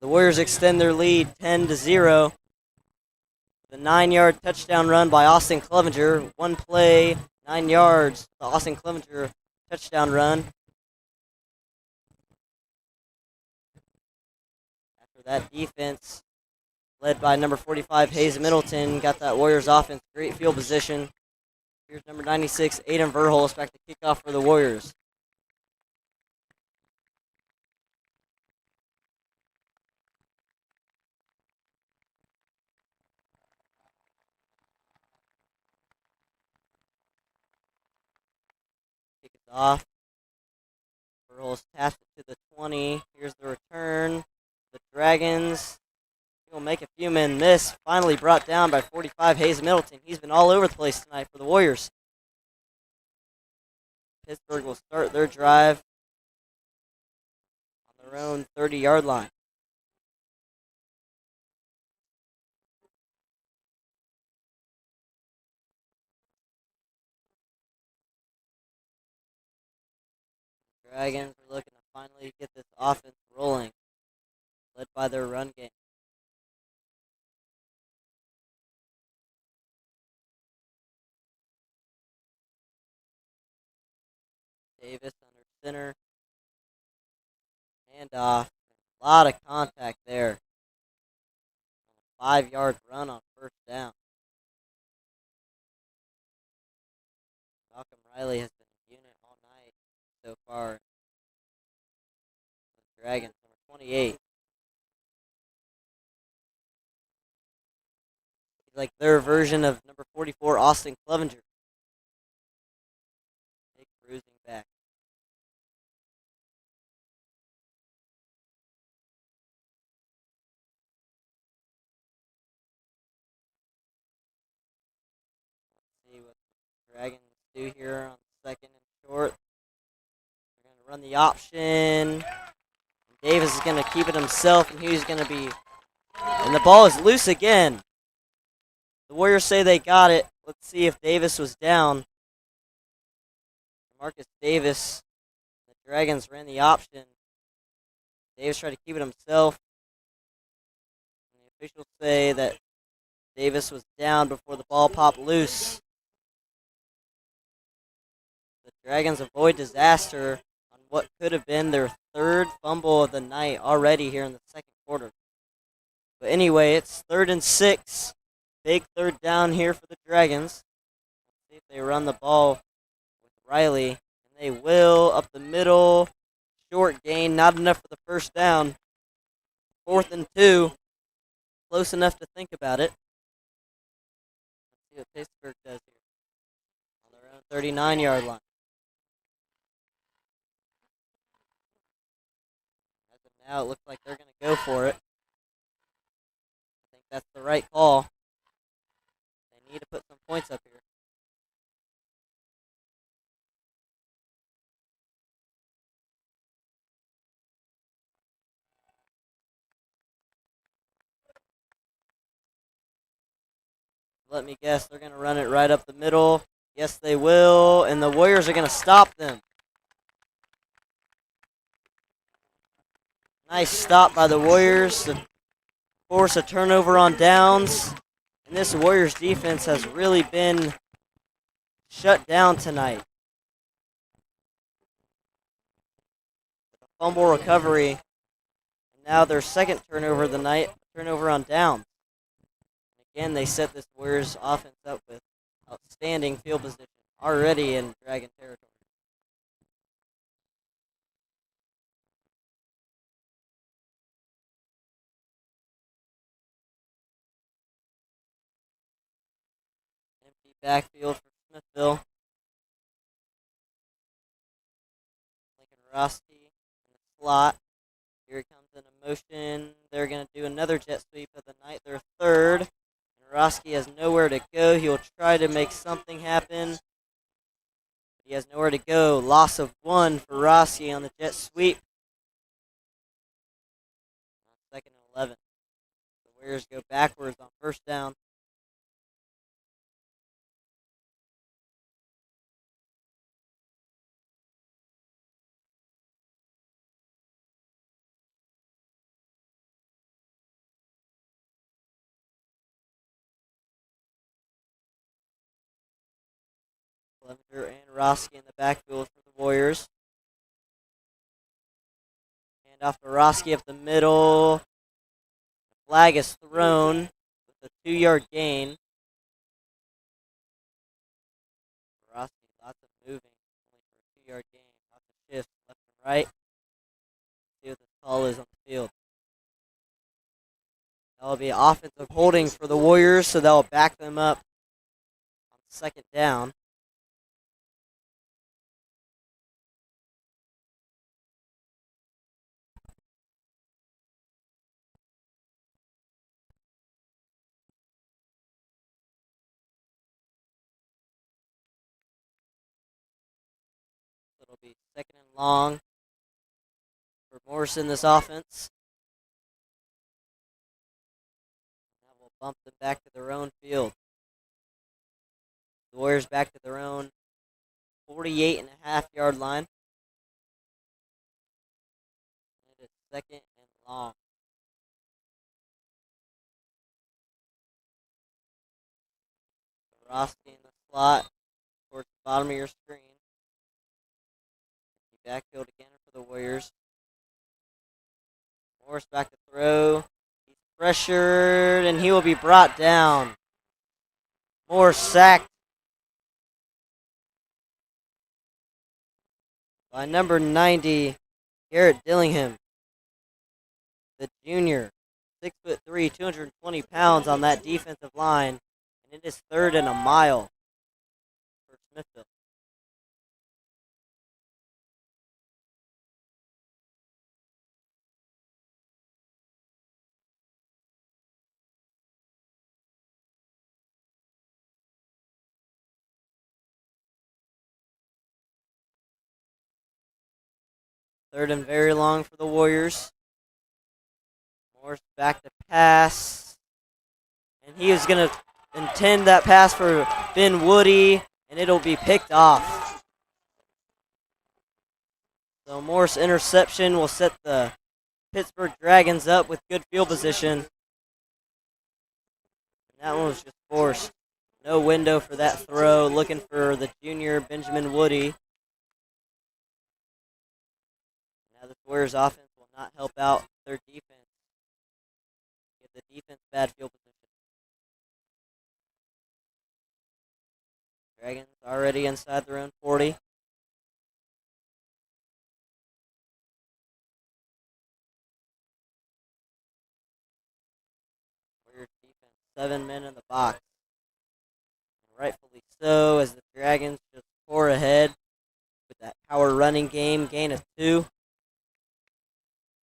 The Warriors extend their lead 10-0. The 9-yard touchdown run by Austin Clevenger. One play, 9 yards. The Austin Clevenger touchdown run. After that defense, led by number 45, Hayes Middleton, got that Warriors offense great field position. Here's number 96, Aiden Verholst, back to kickoff for the Warriors. Kick it off. Verholst taps it to the 20. Here's the return. The Dragons will make a few men miss. Finally brought down by 45, Hayes Middleton. He's been all over the place tonight for the Warriors. Pittsburgh will start their drive on their own 30-yard line. Dragons are looking to finally get this offense rolling, led by their run game. Davis under center. Handoff. A lot of contact there. 5-yard run on first down. Malcolm Riley has been a unit all night so far. The Dragons, number 28. He's like their version of number 44, Austin Clevenger. Big cruising back. Let's see what the Dragons do here on second and short. They're going to run the option. Davis is going to keep it himself, and he's going to be... And the ball is loose again. The Warriors say they got it. Let's see if Davis was down. Marcus Davis. The Dragons ran the option. Davis tried to keep it himself. And the officials say that Davis was down before the ball popped loose. The Dragons avoid disaster on what could have been their third fumble of the night already here in the second quarter. But anyway, it's 3rd and 6. Big third down here for the Dragons. Let's see if they run the ball with Riley. And they will, up the middle. Short gain, not enough for the first down. 4th and 2. Close enough to think about it. Let's see what Pittsburgh does here. On their own 39-yard line. As of now, it looks like they're going to go for it. I think that's the right call. They need to put some points up here. Let me guess, they're going to run it right up the middle. Yes, they will, and the Warriors are going to stop them. Nice stop by the Warriors to force a turnover on downs. And this Warriors defense has really been shut down tonight. A fumble recovery. And now their second turnover of the night, turnover on downs. Again, they set this Warriors offense up with outstanding field position already in Dragon territory. Empty backfield for Smithville. Lincoln Roski in the slot. Here he comes in a motion. They're going to do another jet sweep of the night, their third. Roski has nowhere to go. He will try to make something happen. But he has nowhere to go. Loss of 1 for Roski on the jet sweep. 2nd and 11. The Warriors go backwards on first down. Clevenger and Roski in the backfield for the Warriors. Hand off to Roski up the middle. The flag is thrown with a 2-yard gain. Roski, lots of moving, only for a 2-yard gain. Lots of shifts left and right. See what the call is on the field. That will be offensive holding for the Warriors, so that will back them up on second down. It'll be 2nd and long for Morris in this offense. That will bump them back to their own field. The Warriors back to their own 48.5-yard line. It is second and long. Rossi in the slot towards the bottom of your screen. Backfield again for the Warriors. Morris back to throw. He's pressured, and he will be brought down. Morris sacked by number 90, Garrett Dillingham, the junior. 6'3", 220 pounds on that defensive line, and it is 3rd and a mile for Smithville. Third and very long for the Warriors. Morris back to pass. And he is going to intend that pass for Ben Woody, and it'll be picked off. So Morris' interception will set the Pittsburg Dragons up with good field position. And that one was just forced. No window for that throw. Looking for the junior Benjamin Woody. Now the Warriors offense will not help out their defense. Give the defense bad field position. Dragons already inside their own 40. Warriors defense, 7 men in the box. And rightfully so, as the Dragons just pour ahead with that power running game, gain of 2.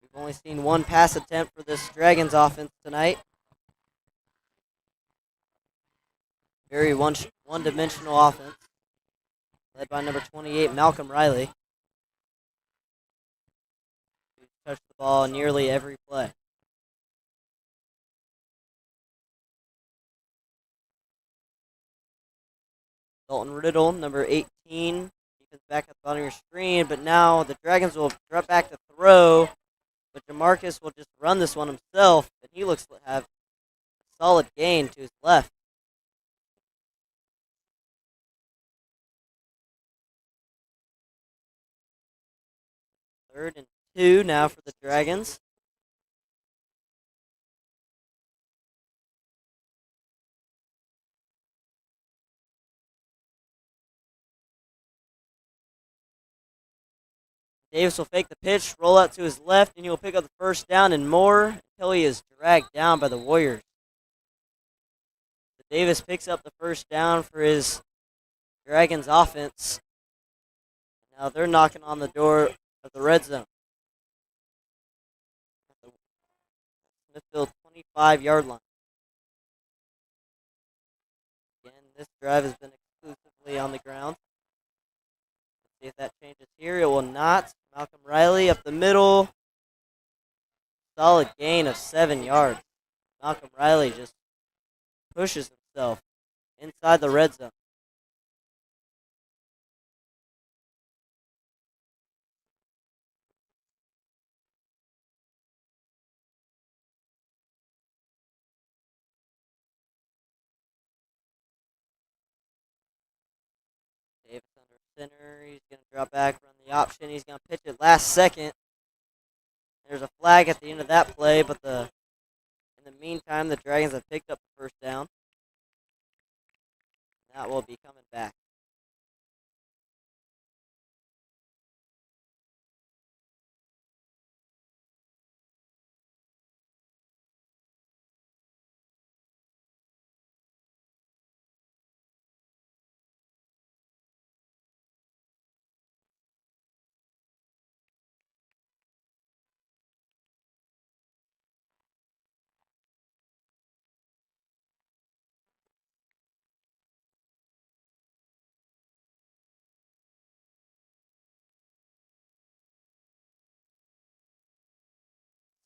We've only seen one pass attempt for this Dragons offense tonight. Very one-dimensional offense, led by number 28, Malcolm Riley, who's touched the ball nearly every play. Dalton Riddle, number 18, defense back at the bottom of your screen, but now the Dragons will drop back to throw, but Jamarcus will just run this one himself, and he looks to have a solid gain to his left. 3rd and 2 now for the Dragons. Davis will fake the pitch, roll out to his left, and he will pick up the first down and more until he is dragged down by the Warriors. So Davis picks up the first down for his Dragons offense. Now they're knocking on the door of the red zone. Smithville 25-yard line. Again, this drive has been exclusively on the ground. Let's see if that changes here. It will not. Malcolm Riley up the middle. Solid gain of 7 yards. Malcolm Riley just pushes himself inside the red zone. Davis under center. He's going to drop back, run the option. He's going to pitch it last second. There's a flag at the end of that play, but in the meantime, the Dragons have picked up the first down. That will be coming back.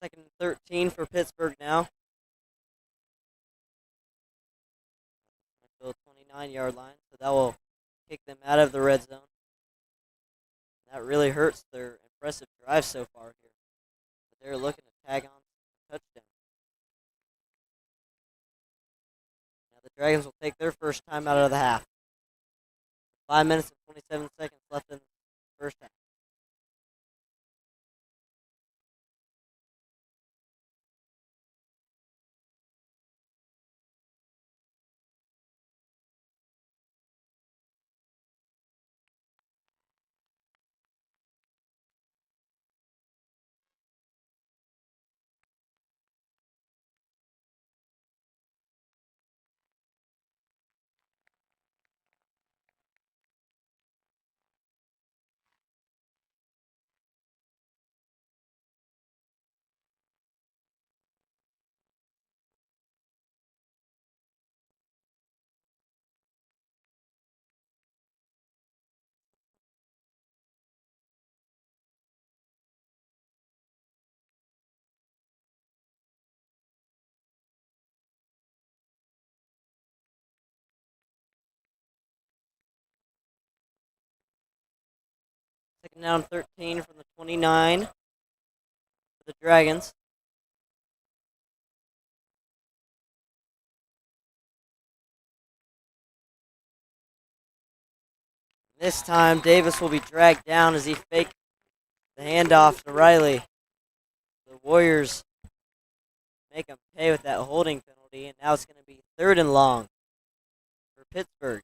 Second and 13 for Pittsburgh now. 29-yard line, so that will kick them out of the red zone. That really hurts their impressive drive so far here. But they're looking to tag on a touchdown. Now the Dragons will take their first time out of the half. 5 minutes and 27 seconds left in the first half. Second down 13 from the 29 for the Dragons. This time, Davis will be dragged down as he faked the handoff to Riley. The Warriors make him pay with that holding penalty, and now it's going to be 3rd and long for Pittsburgh.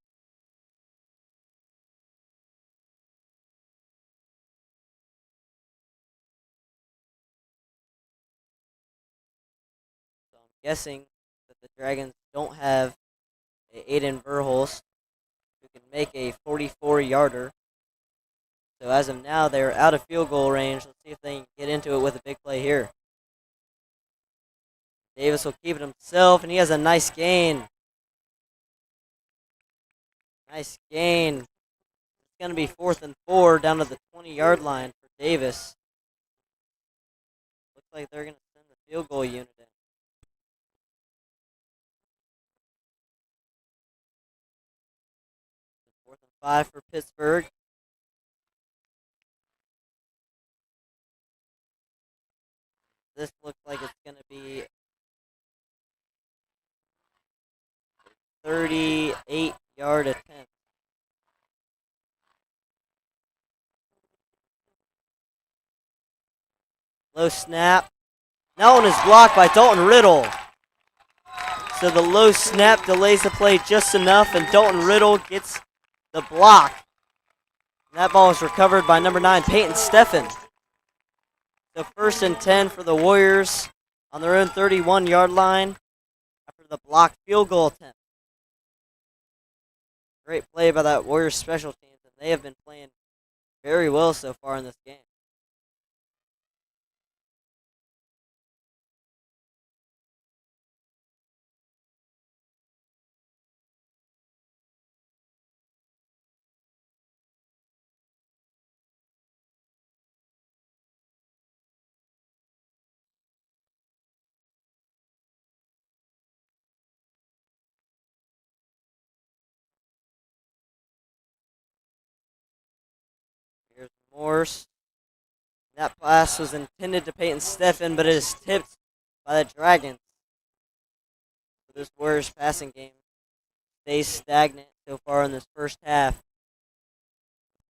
So I'm guessing that the Dragons don't have Aiden Verhulst, who can make a 44-yarder. So as of now, they're out of field goal range. Let's see if they can get into it with a big play here. Davis will keep it himself, and he has a nice gain. Nice gain. It's going to be 4th and 4 down to the 20-yard line for Davis. Looks like they're going to send the field goal unit in. 4th and 5 for Pittsburgh. This looks like it's going to be 38-yard attempt. Low snap. That one is blocked by Dalton Riddle. So the low snap delays the play just enough, and Dalton Riddle gets the block. And that ball is recovered by number 9, Peyton Steffen. So 1st and 10 for the Warriors on their own 31-yard line after the blocked field goal attempt. Great play by that Warriors special teams, and they have been playing very well so far in this game. Here's Morse. That pass was intended to Peyton Steffen, but it is tipped by the Dragons. So this Warriors passing game stays stagnant so far in this first half.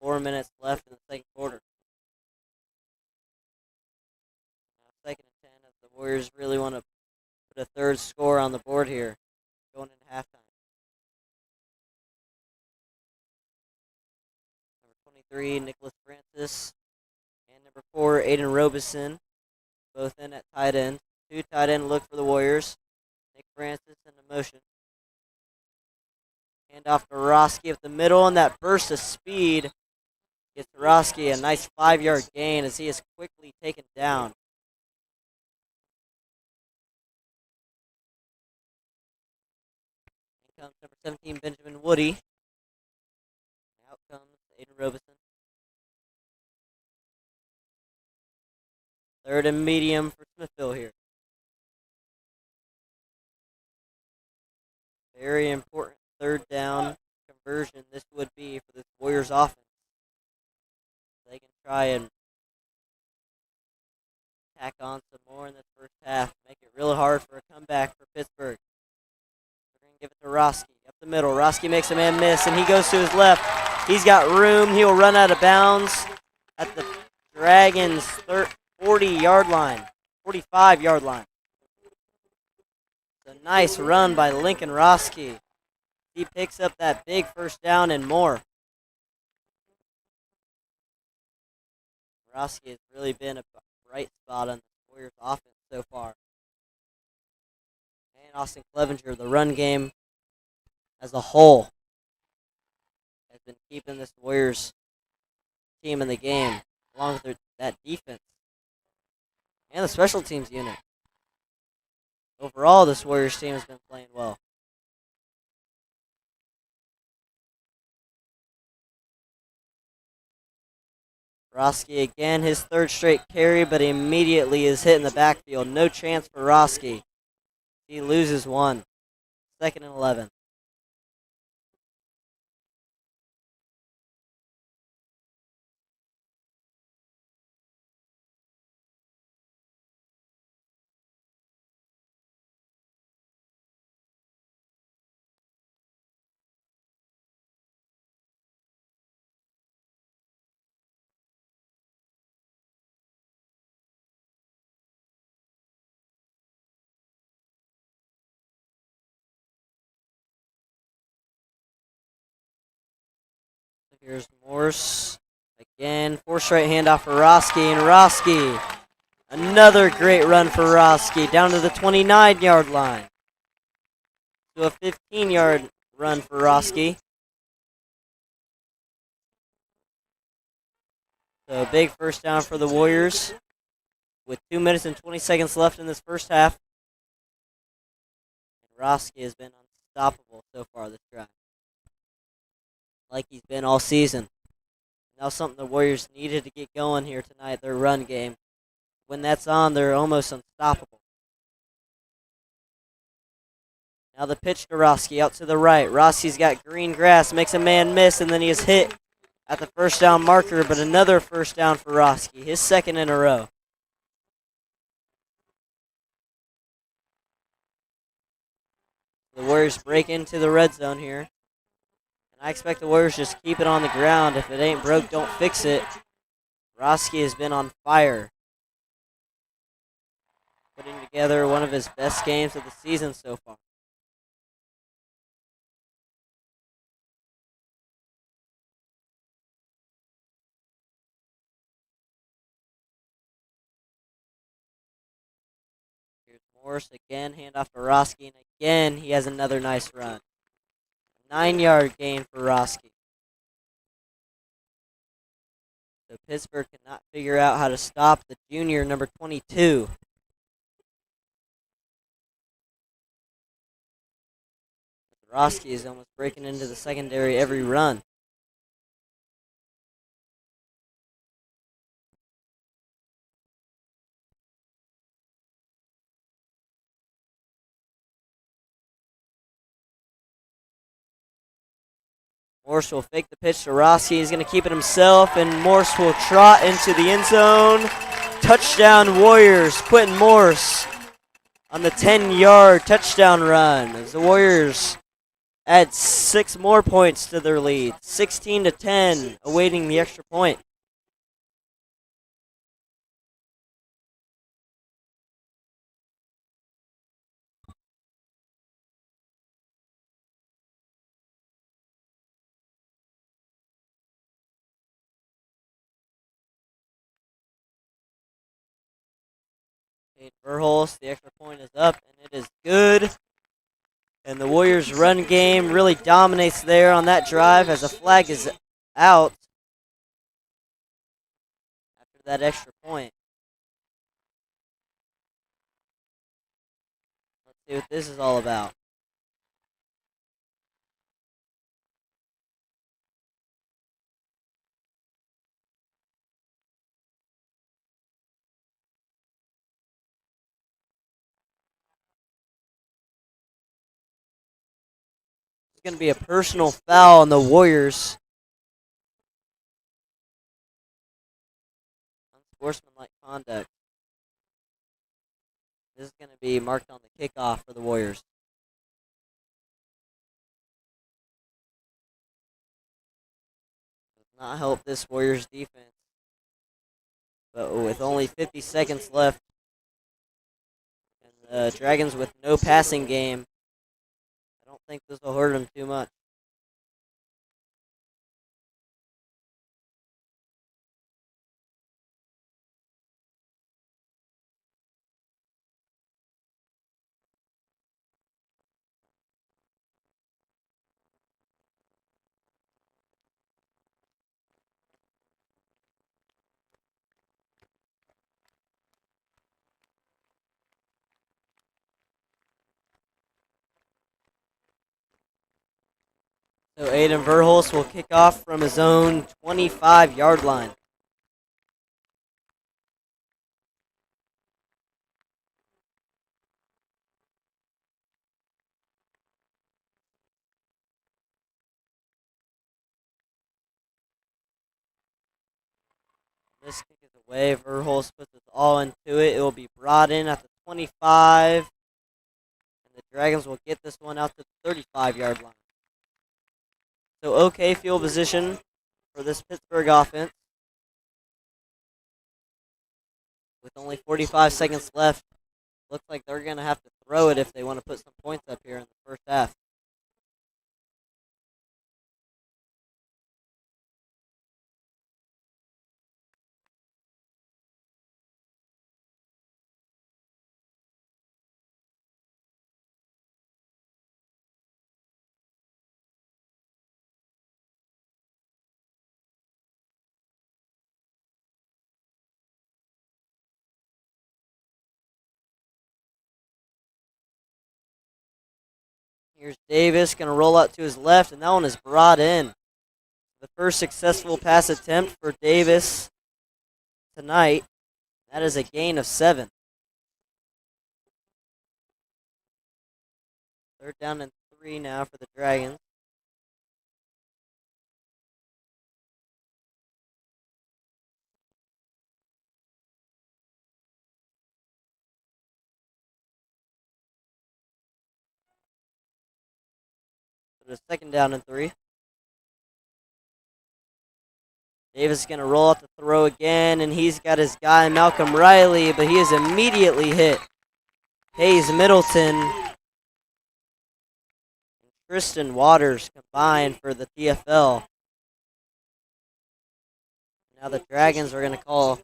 4 minutes left in the second quarter. Now 2nd and 10 as the Warriors really want to put a 3rd score on the board here, going into halftime. Number 23, Nicholas Francis, and number 4, Aiden Robeson, both in at tight end. 2 tight end look for the Warriors. Nick Francis in the motion. Hand off to Roski up the middle, and that burst of speed gets Roski a nice 5-yard gain as he is quickly taken down. In comes number 17, Benjamin Woody. Out comes Aiden Robeson. Third and medium for Smithville here. Very important third down conversion this would be for this Warriors offense. They can try and tack on some more in this first half, make it really hard for a comeback for Pittsburgh. They're going to give it to Roski up the middle. Roski makes a man miss, and he goes to his left. He's got room. He'll run out of bounds at the Dragons' 40-yard line, 45-yard line. It's a nice run by Lincoln Roski. He picks up that big first down and more. Roski has really been a bright spot on the Warriors offense so far. And Austin Clevenger, the run game as a whole, has been keeping this Warriors team in the game, along with that defense and the special teams unit. Overall, this Warriors team has been playing well. Roski again, his third straight carry, but immediately is hit in the backfield. No chance for Roski. He loses one. 2nd and 11. Here's Morse. Again, 4th straight handoff for Roski, and Roski, another great run for Roski, down to the 29-yard line. So a 15-yard run for Roski. So a big first down for the Warriors with 2 minutes and 20 seconds left in this first half. And Roski has been unstoppable so far this drive, like he's been all season. Now something the Warriors needed to get going here tonight, their run game. When that's on, they're almost unstoppable. Now the pitch to Roski out to the right. Roski's got green grass, makes a man miss, and then he is hit at the first down marker, but another first down for Roski, his 2nd in a row. The Warriors break into the red zone here. I expect the Warriors just keep it on the ground. If it ain't broke, don't fix it. Roski has been on fire, putting together one of his best games of the season so far. Here's Morris again, handoff to Roski, and again he has another nice run. 9-yard gain for Roski. So Pittsburgh cannot figure out how to stop the junior, number 22. Roski is almost breaking into the secondary every run. Morse will fake the pitch to Roski. He's going to keep it himself, and Morse will trot into the end zone. Touchdown Warriors. Quentin Morse on the 10-yard touchdown run as the Warriors add 6 more points to their lead. 16-10, awaiting the extra point. Verhulst, the extra point is up, and it is good. And the Warriors' run game really dominates there on that drive as a flag is out after that extra point. Let's see what this is all about. going to be a personal foul on the Warriors. Unsportsmanlike conduct. This is going to be marked on the kickoff for the Warriors. Does not help this Warriors defense. But with only 50 seconds left, and the Dragons with no passing game, I don't think this will hurt them too much. So Aiden Verhulst will kick off from his own 25-yard line. This kick is away. Verhulst puts it all into it. It will be brought in at the 25. And the Dragons will get this one out to the 35-yard line. So okay field position for this Pittsburgh offense. With only 45 seconds left, looks like they're going to have to throw it if they want to put some points up here in the first half. Here's Davis, going to roll out to his left, and that one is brought in. The first successful pass attempt for Davis tonight. That is a gain of 7. Third down and 3 now for the Dragons. So the second down and 3. Davis is going to roll out the throw again, and he's got his guy, Malcolm Riley, but he is immediately hit. Hayes Middleton and Tristan Waters combined for the TFL. Now the Dragons are going to call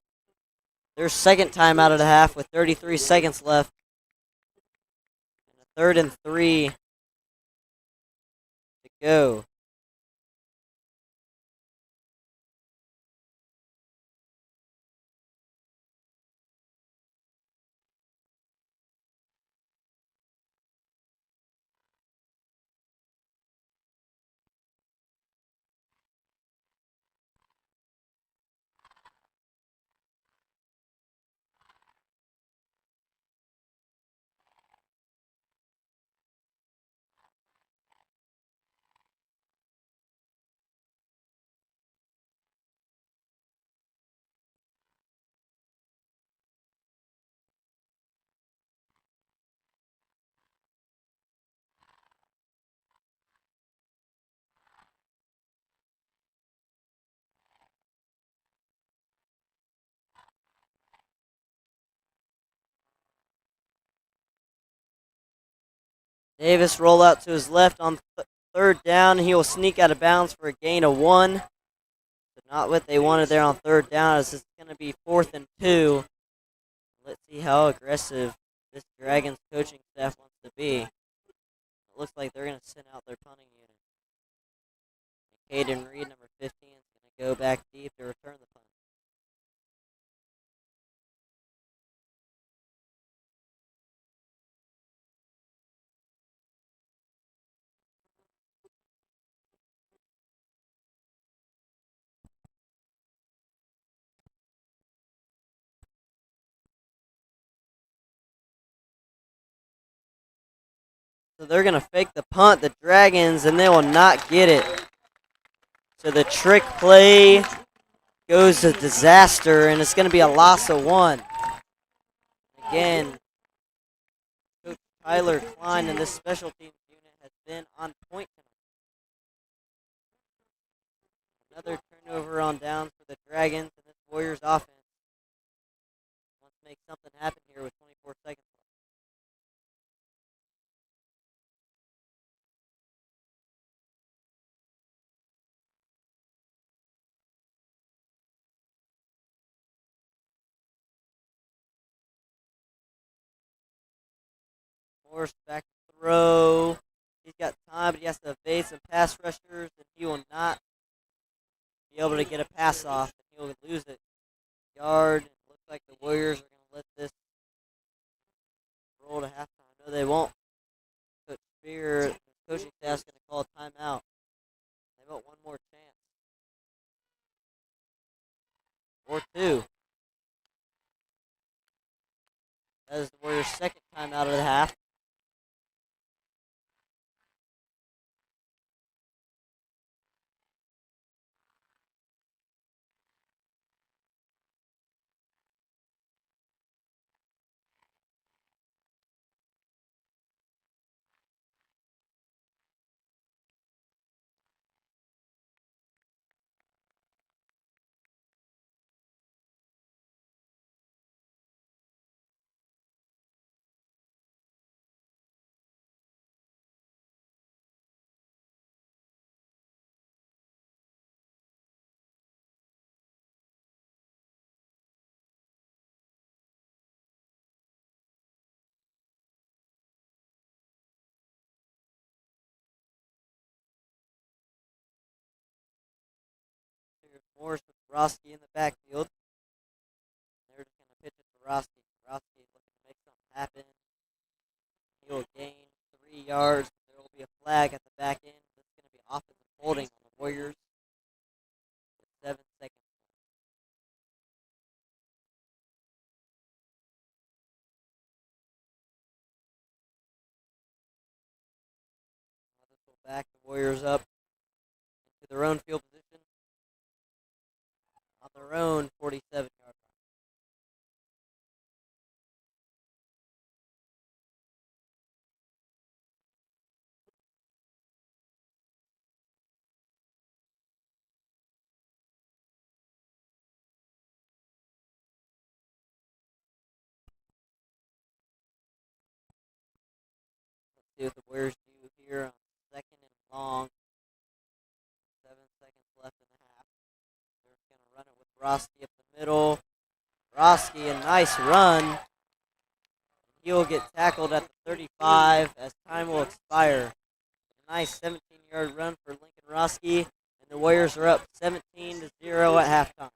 their second time out of the half with 33 seconds left. And a 3rd and 3 to go. Davis roll out to his left on third down. He will sneak out of bounds for a gain of 1. But not what they wanted there on third down, as it's going to be 4th and 2. Let's see how aggressive this Dragons coaching staff wants to be. It looks like they're going to send out their punting unit. And Caden Reed, number 15, is going to go back deep to return the punt. So they're going to fake the punt, the Dragons, and they will not get it. So the trick play goes to disaster, and it's going to be a loss of 1. Again, Coach Tyler Klein and this special teams unit has been on point tonight. Another turnover on downs for the Dragons and this Warriors offense. Wants to make something happen here with 24 seconds left. Morris back to throw. He's got time, but he has to evade some pass rushers, and he will not be able to get a pass off, and he'll lose it. Yard. It looks like the Warriors are going to let this roll to halftime. No, they won't. Coach Spear, the coaching staff, is going to call a timeout. They want one more chance. Or 2. That is the Warriors' second timeout of the half. Here's Morris with Roski in the backfield. They're just going to pitch it to Roski. Roski looking to make something happen. He'll gain 3 yards. There will be a flag at the back end. This is going to be offensive holding on the Warriors. 7 seconds. Now this will back the Warriors up into their own field position on their own 47-yard line. Let's see what the Warriors do here on 2nd and long. 7 seconds left in the half. They're going to run it with Roski up the middle. Roski, a nice run. He'll get tackled at the 35 as time will expire. A nice 17-yard run for Lincoln Roski, and the Warriors are up 17-0 at halftime.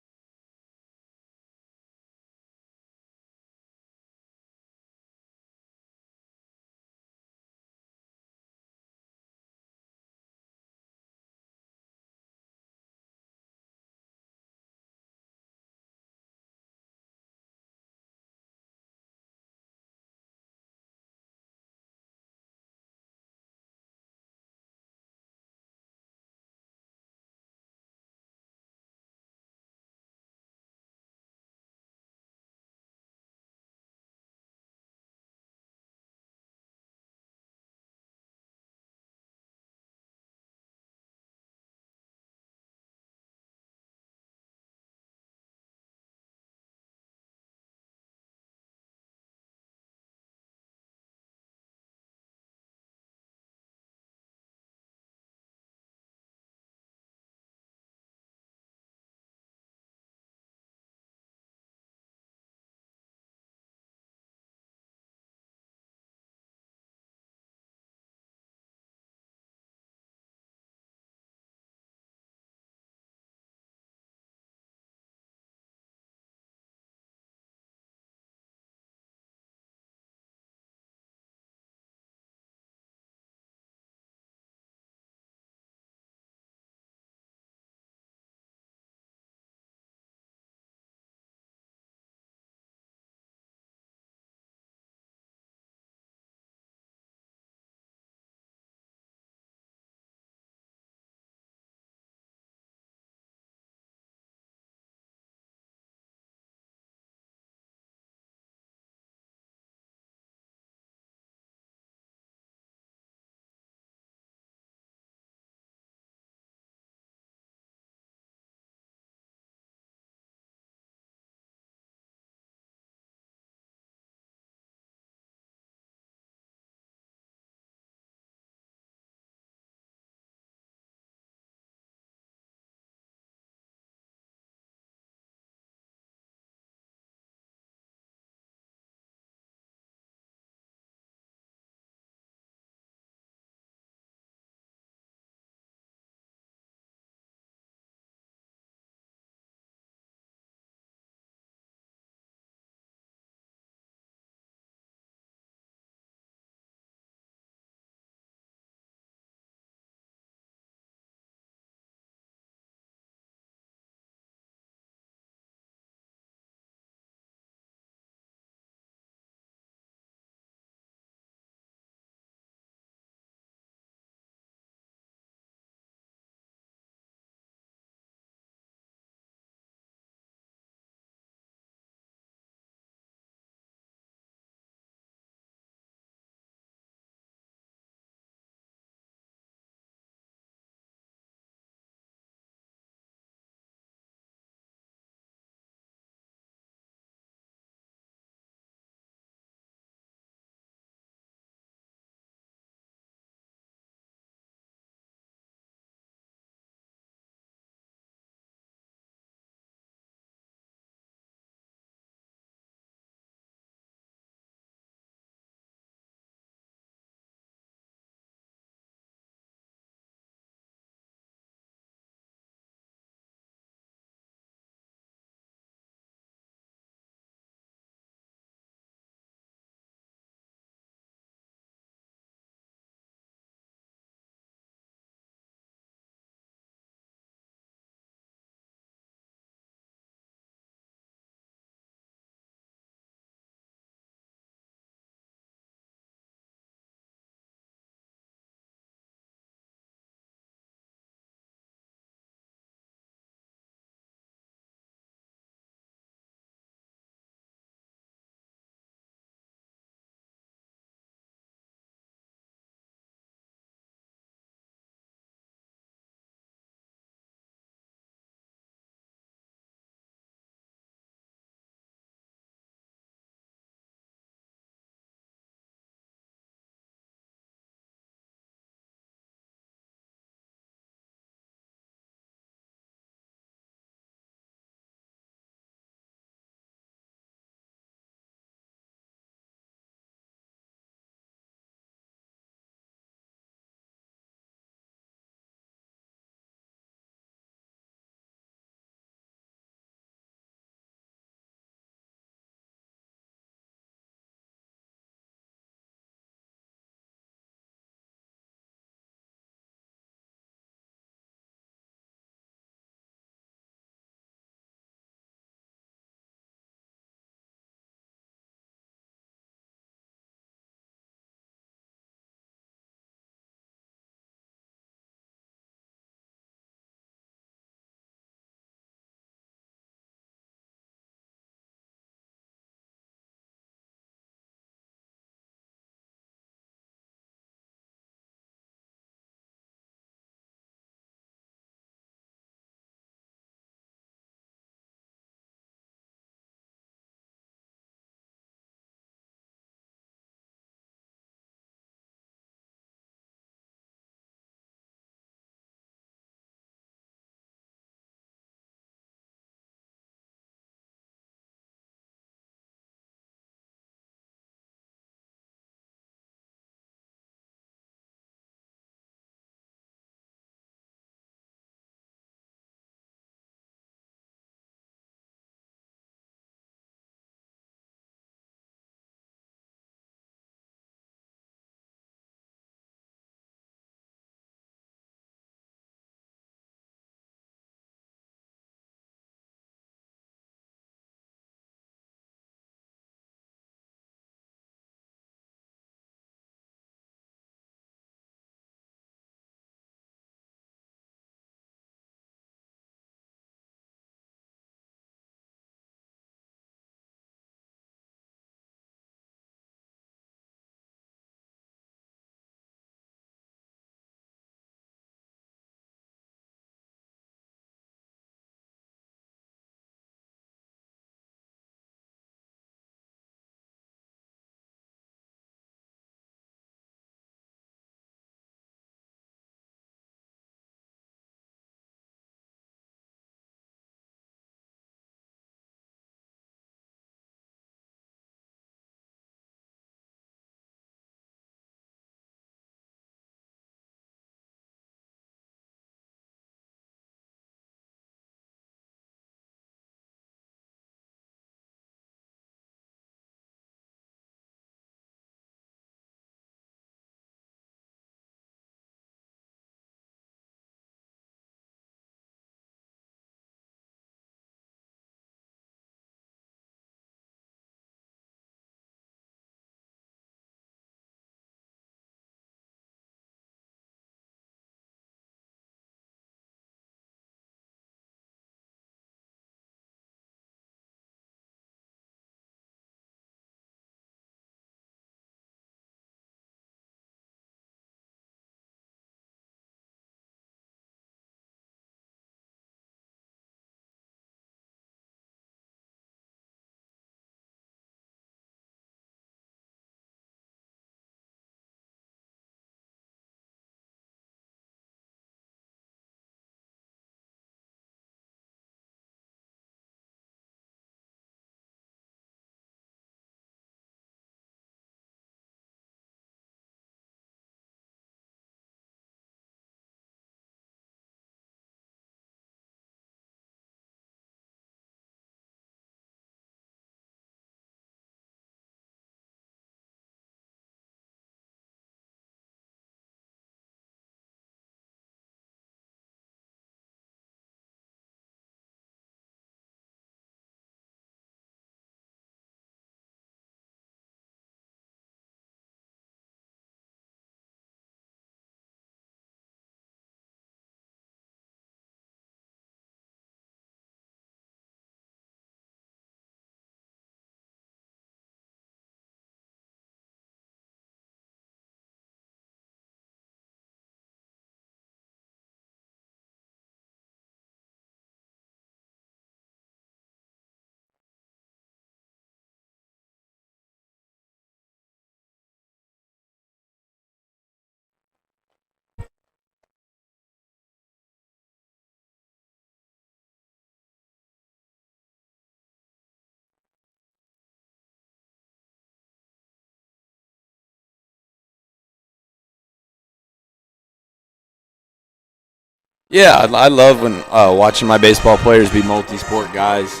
Yeah, I love when watching my baseball players be multi-sport guys.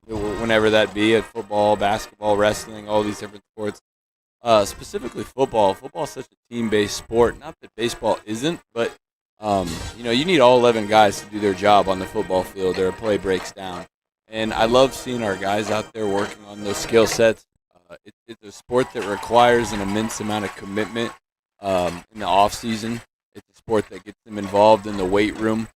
Whenever that be at football, basketball, wrestling, all these different sports. Specifically football. Football is such a team-based sport. Not that baseball isn't, but you need all 11 guys to do their job on the football field. Their play breaks down, and I love seeing our guys out there working on those skill sets. It's a sport that requires an immense amount of commitment in the off season. It's a sport that gets them involved in the weight room,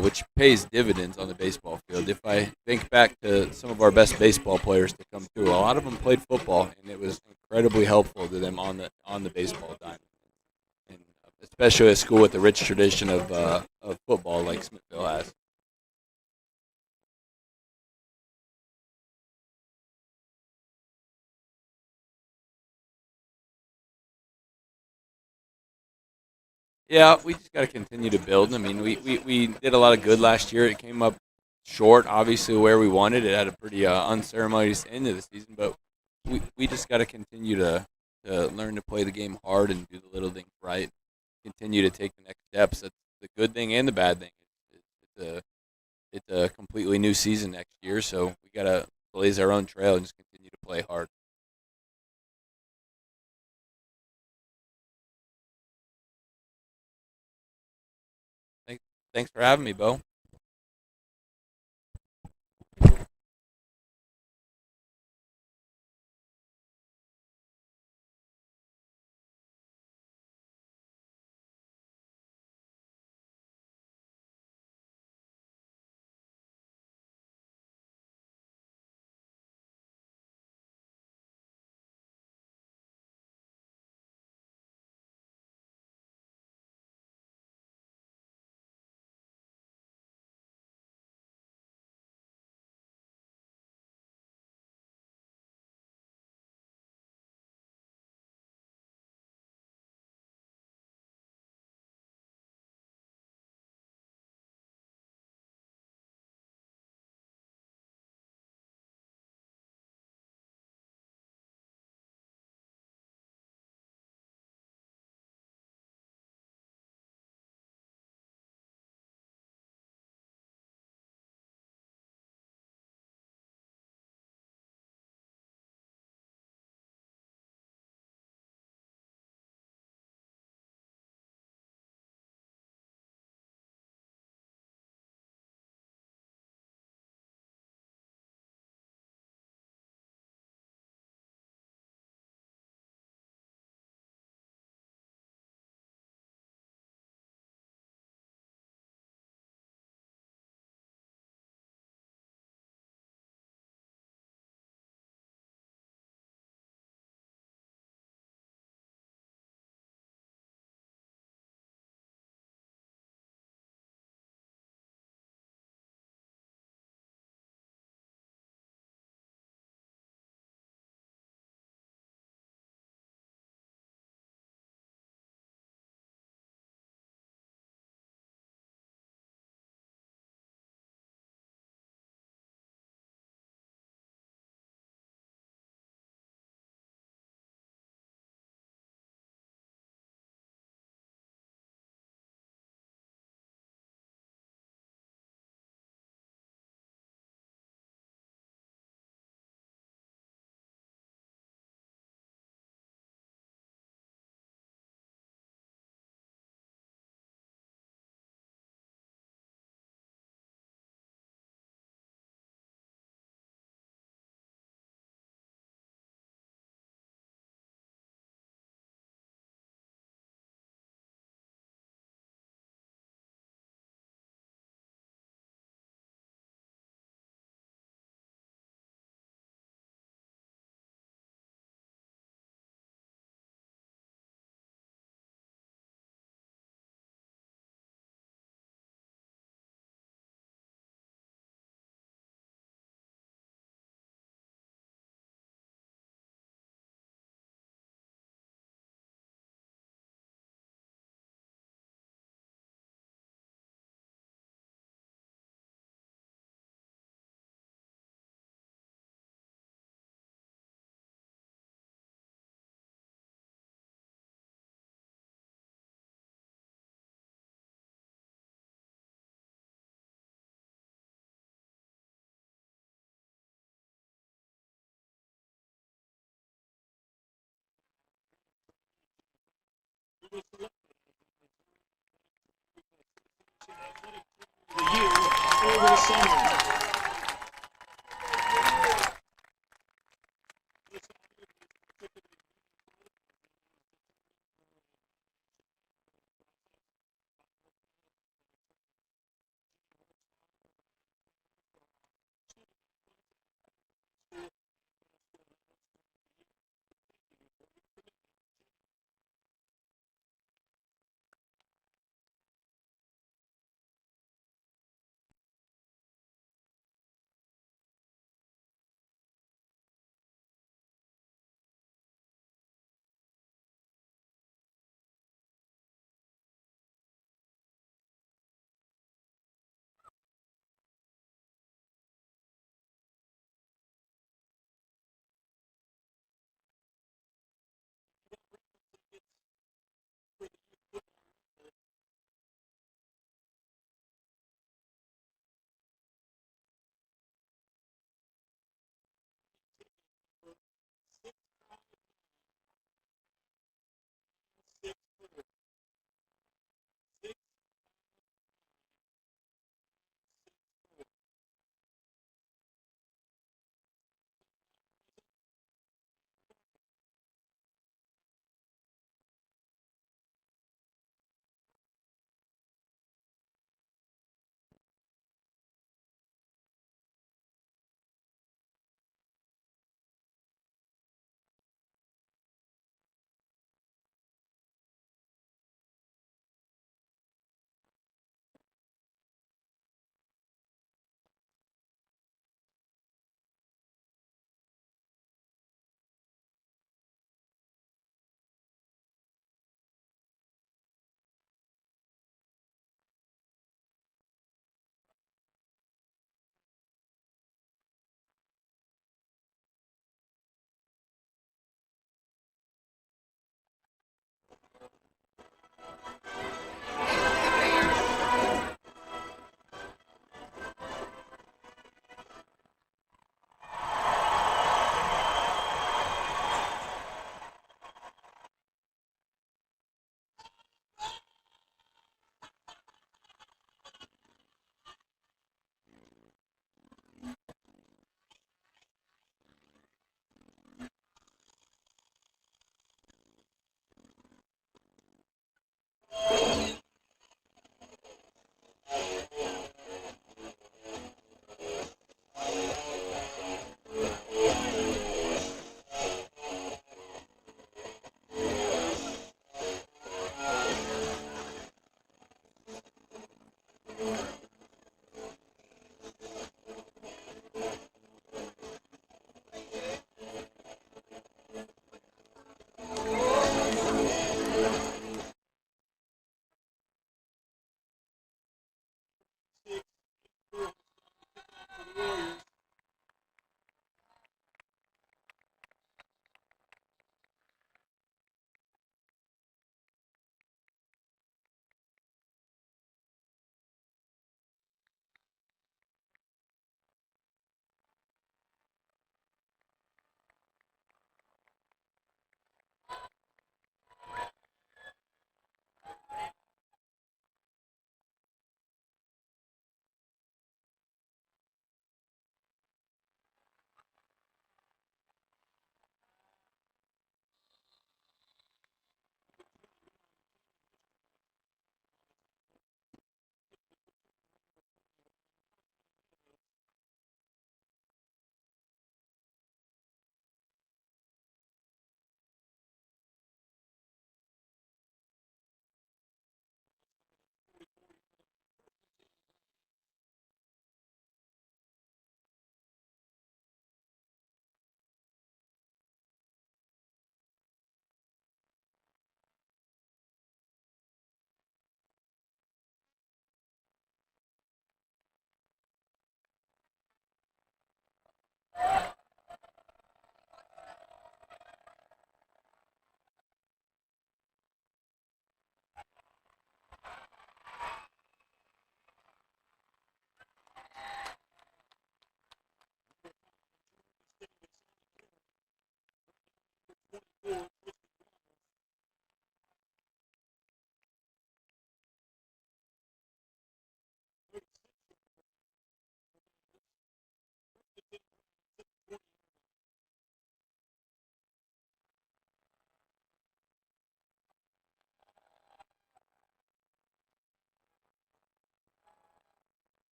which pays dividends on the baseball field. If I think back to some of our best baseball players to come through, a lot of them played football, and it was incredibly helpful to them on the baseball diamond, and especially a school with a rich tradition of football like Smithville has. Yeah, we just got to continue to build. I mean, we did a lot of good last year. It came up short, obviously, where we wanted. It had a pretty unceremonious end of the season, but we just got to continue to learn to play the game hard and do the little things right. Continue to take the next steps. That's the good thing and the bad thing. It's a it's a completely new season next year, so we got to blaze our own trail and just continue to play hard. Thanks, thanks for having me, Bo. Athletic Trainer of the Year over the summer.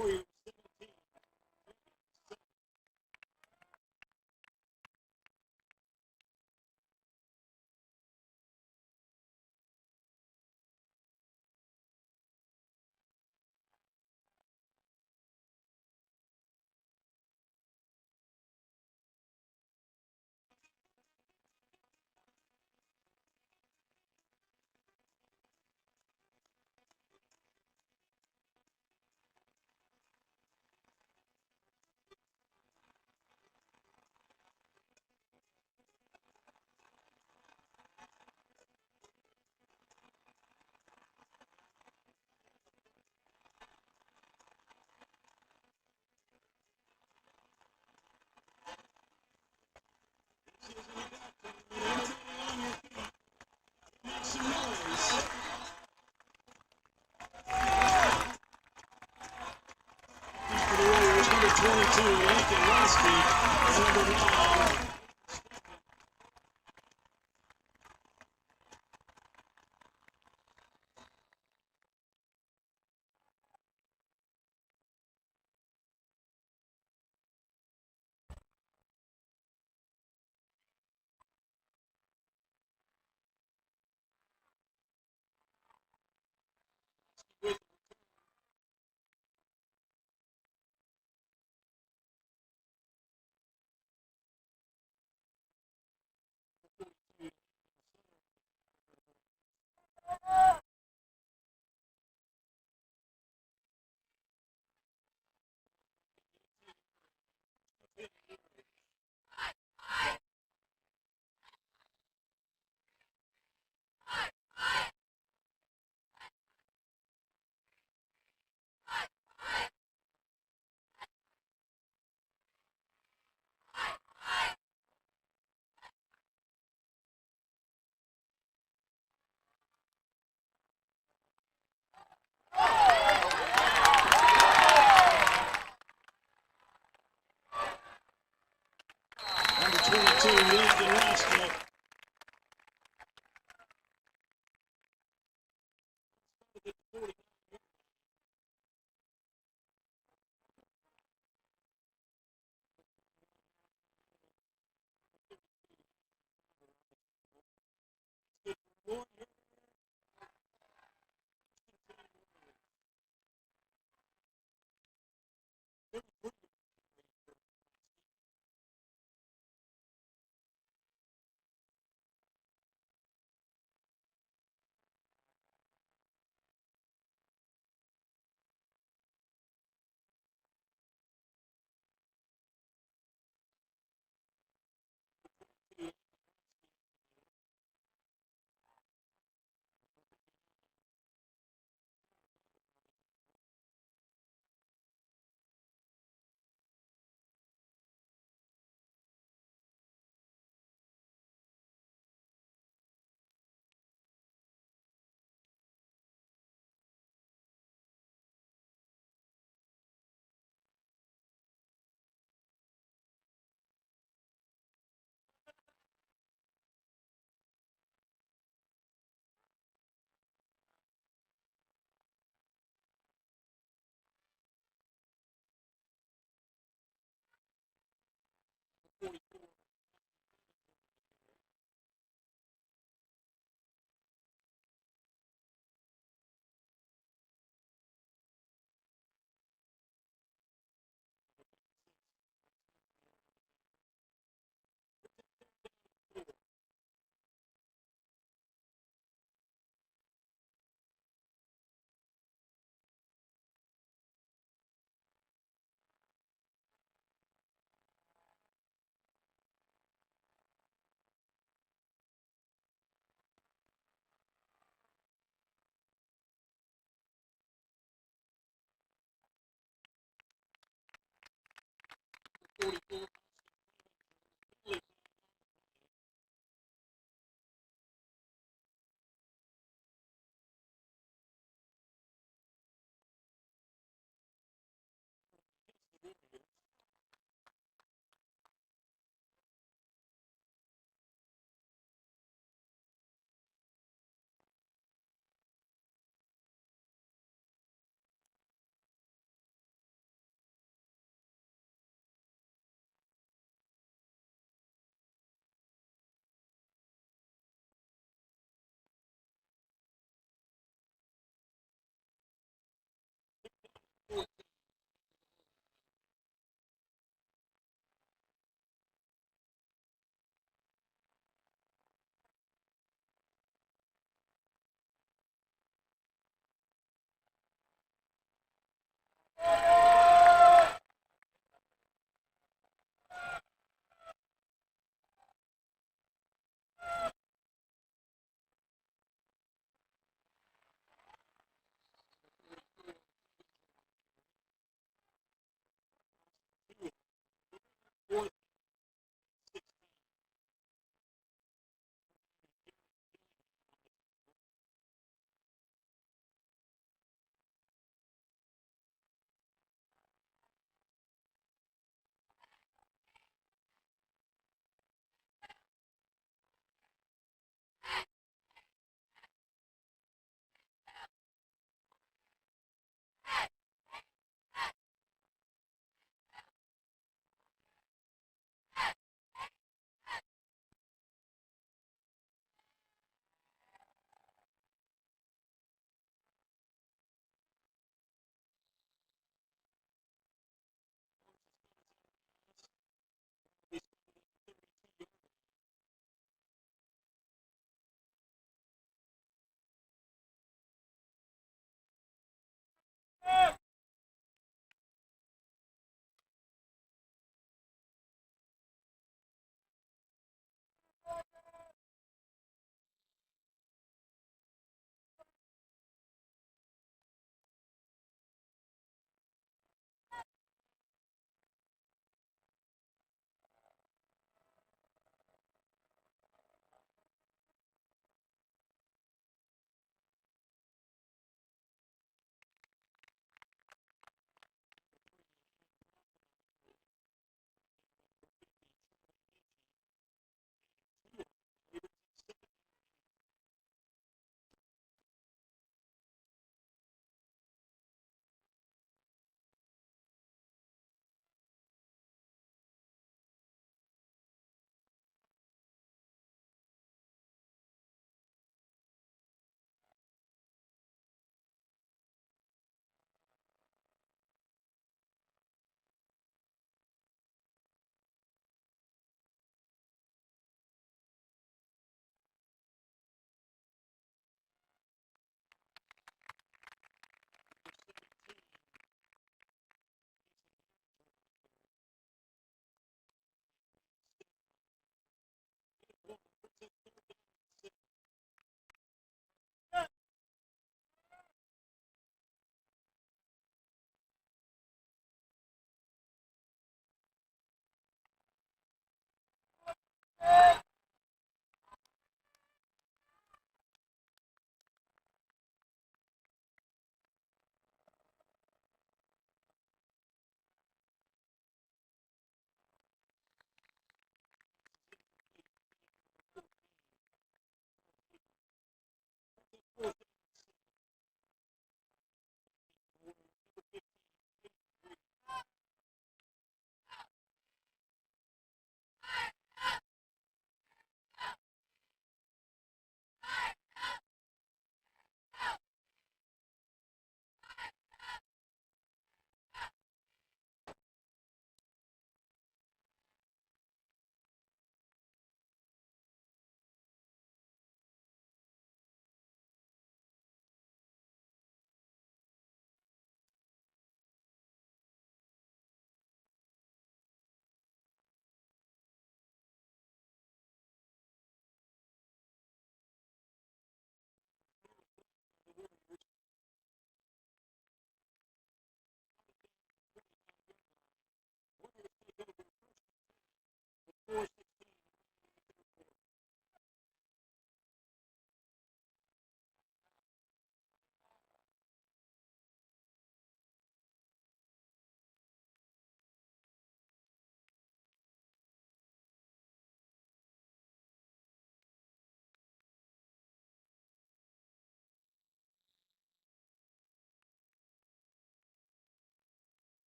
Warriors 17. Some noise. For the Warriors, number 22, Lincoln Westby, and number 9. Number 22, Lincoln Westby.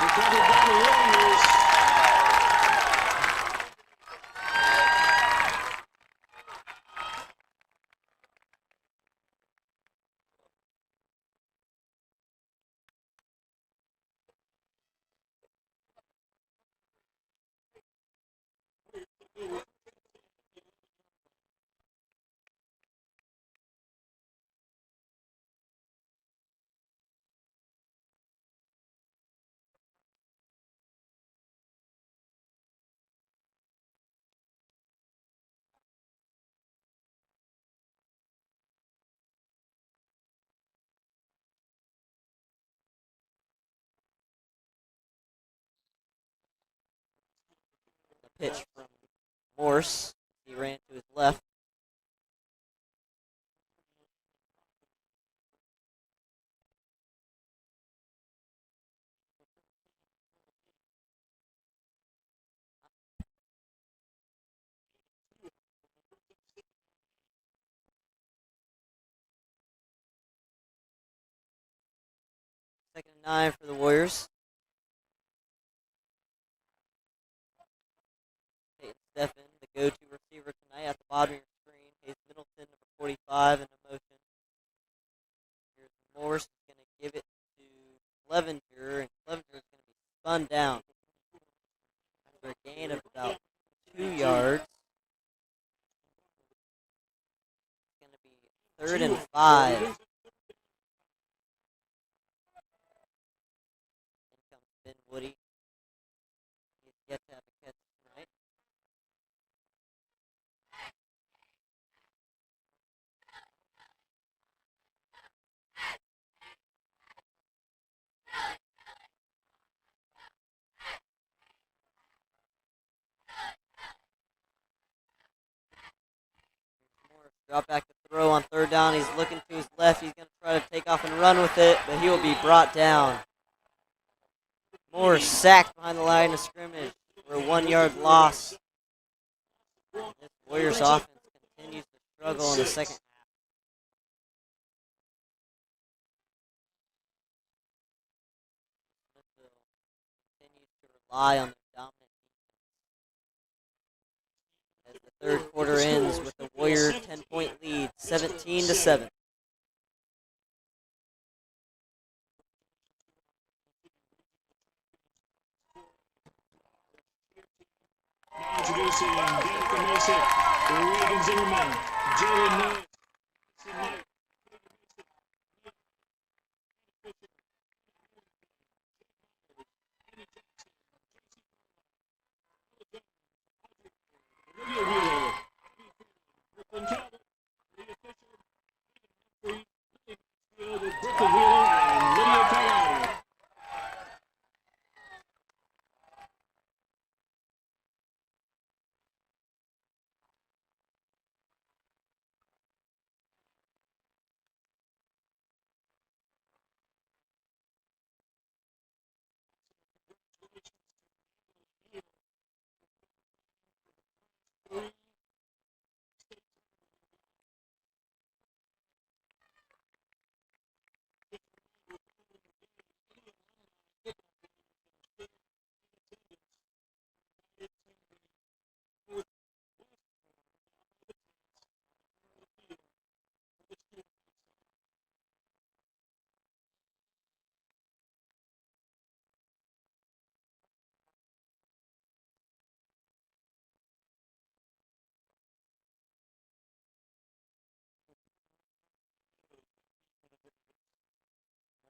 Recovered by the Warriors. The pitch from Morse. He ran to his left. Second and 9 for the Warriors. Peyton Steffen, the go-to receiver tonight at the bottom of your screen. Hayes Middleton, number 45, in the motion. Here's Morse. He's going to give it to Clevenger, and Clevenger is going to be spun down after a gain of about 2 yards. It's going to be 3rd and 5. In comes Ben Woody. He's yet to have a catch tonight. Morris drop back to throw on 3rd down. He's looking to his left. He's going to try to take off and run with it, but he will be brought down. Morris sacked behind the line of scrimmage for a 1-yard loss. This Warriors offense continues to struggle in the second half. Smithville continues to rely on their dominant defense. As the third quarter ends with the Warrior 10-point lead, 17-7. Introducing Danica Mason, Reagan Zimmerman, Jalen Knight,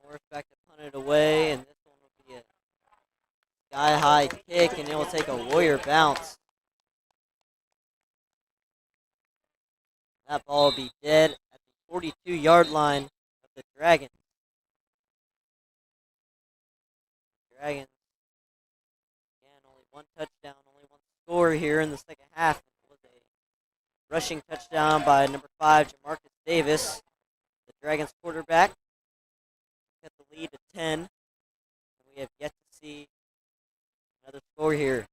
Morris back to punt it away, and this one will be a sky-high kick, and it will take a Warrior bounce. That ball will be dead at the 42-yard line of the Dragons. Dragons, again, only one touchdown, only one score here in the second half. It was a rushing touchdown by number 5, Jamarcus Davis, the Dragons quarterback. Cut the lead to 10. And we have yet to see another score here.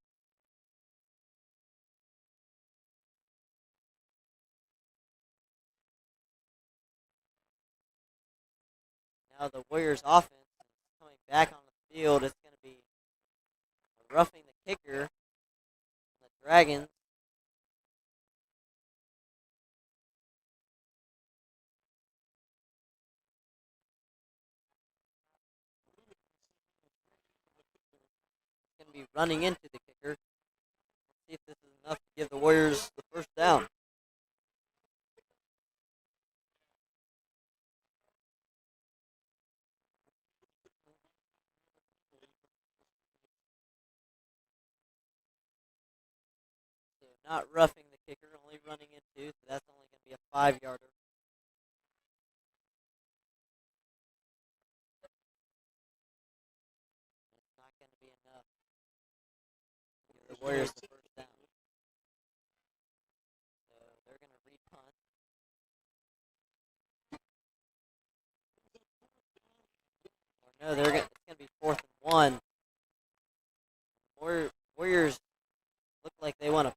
Now the Warriors offense is coming back on the field. It's going to be roughing the kicker. The Dragons. It's going to be running into the kicker. Let's see if this is enough to give the Warriors the first down. Not roughing the kicker, only running into, so that's only going to be a 5-yarder. It's not going to be enough to give the Warriors the first down. So they're going to re-punt. Or no, it's going to be 4th and 1. Warriors look like they want to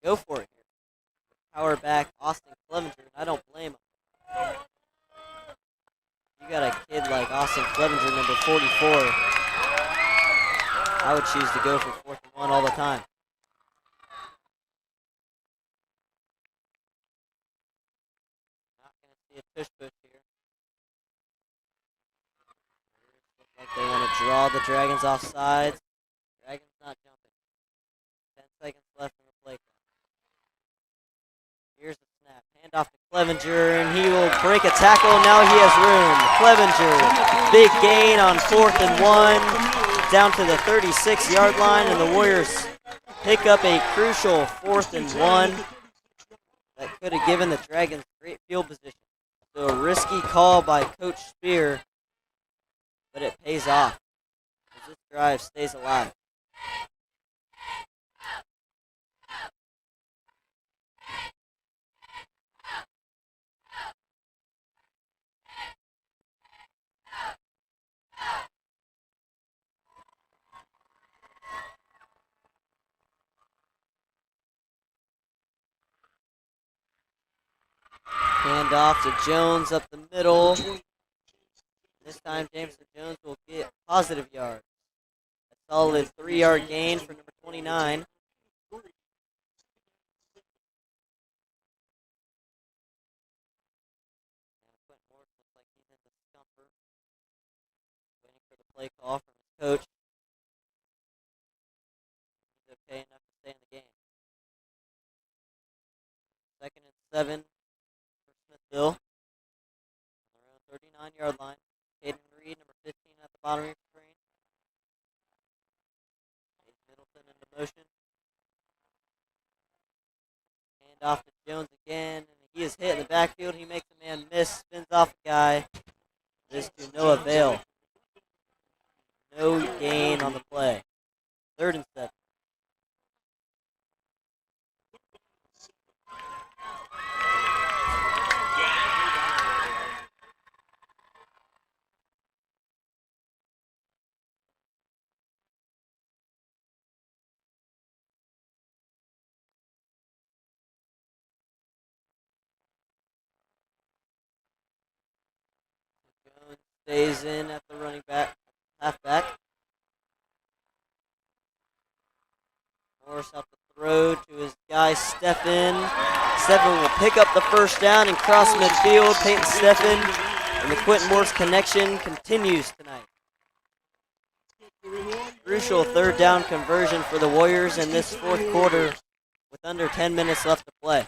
go for it here. Power back Austin Clevenger, and I don't blame him. You got a kid like Austin Clevenger, number 44. I would choose to go for 4th and 1 all the time. Not going to see a tush push here. Look like they want to draw the Dragons off sides. Dragons not jumping. 10 seconds left in the play clock. Here's the snap. Hand off to Clevenger, and he will break a tackle. Now he has room. Clevenger, big gain on 4th and 1, down to the 36-yard line, and the Warriors pick up a crucial 4th and 1 that could have given the Dragons great field position. So a risky call by Coach Spear, but it pays off as this drive stays alive. Hand off to Jones up the middle. This time Jameson Jones will get positive yards. A solid 3-yard gain for number 29. Quentin Morris looks like he's in discomfort. Waiting for the play call from his coach. He's okay enough to stay in the game. 2nd and 7. Smithville, on their own 39-yard line. Caden Reed, number 15, at the bottom of your screen. Middleton into motion. Hand off to Jones again, and he is hit in the backfield. He makes a man miss, spins off a guy. This to no avail. No gain on the play. 3rd and 7. Stays in at the running back, halfback. Morris out the throw to his guy, Steffen. Steffen will pick up the first down and cross midfield. Peyton Steffen and the Quentin Morris connection continues tonight. Crucial 3rd down conversion for the Warriors in this 4th quarter with under 10 minutes left to play.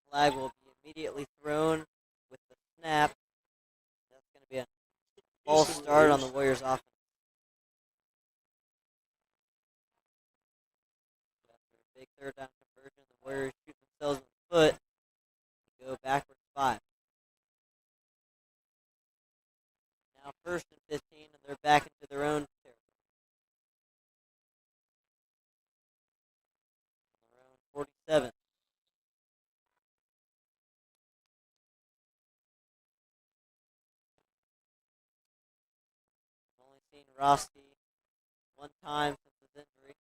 Flag will be immediately thrown with the snap. That's going to be a false start on the Warriors offense. After a big third down conversion, the Warriors shoot themselves in the foot and go backwards 5. Now first and 15, and they're back into their own territory. Their own 47. I've only seen Rossi one time since his injury.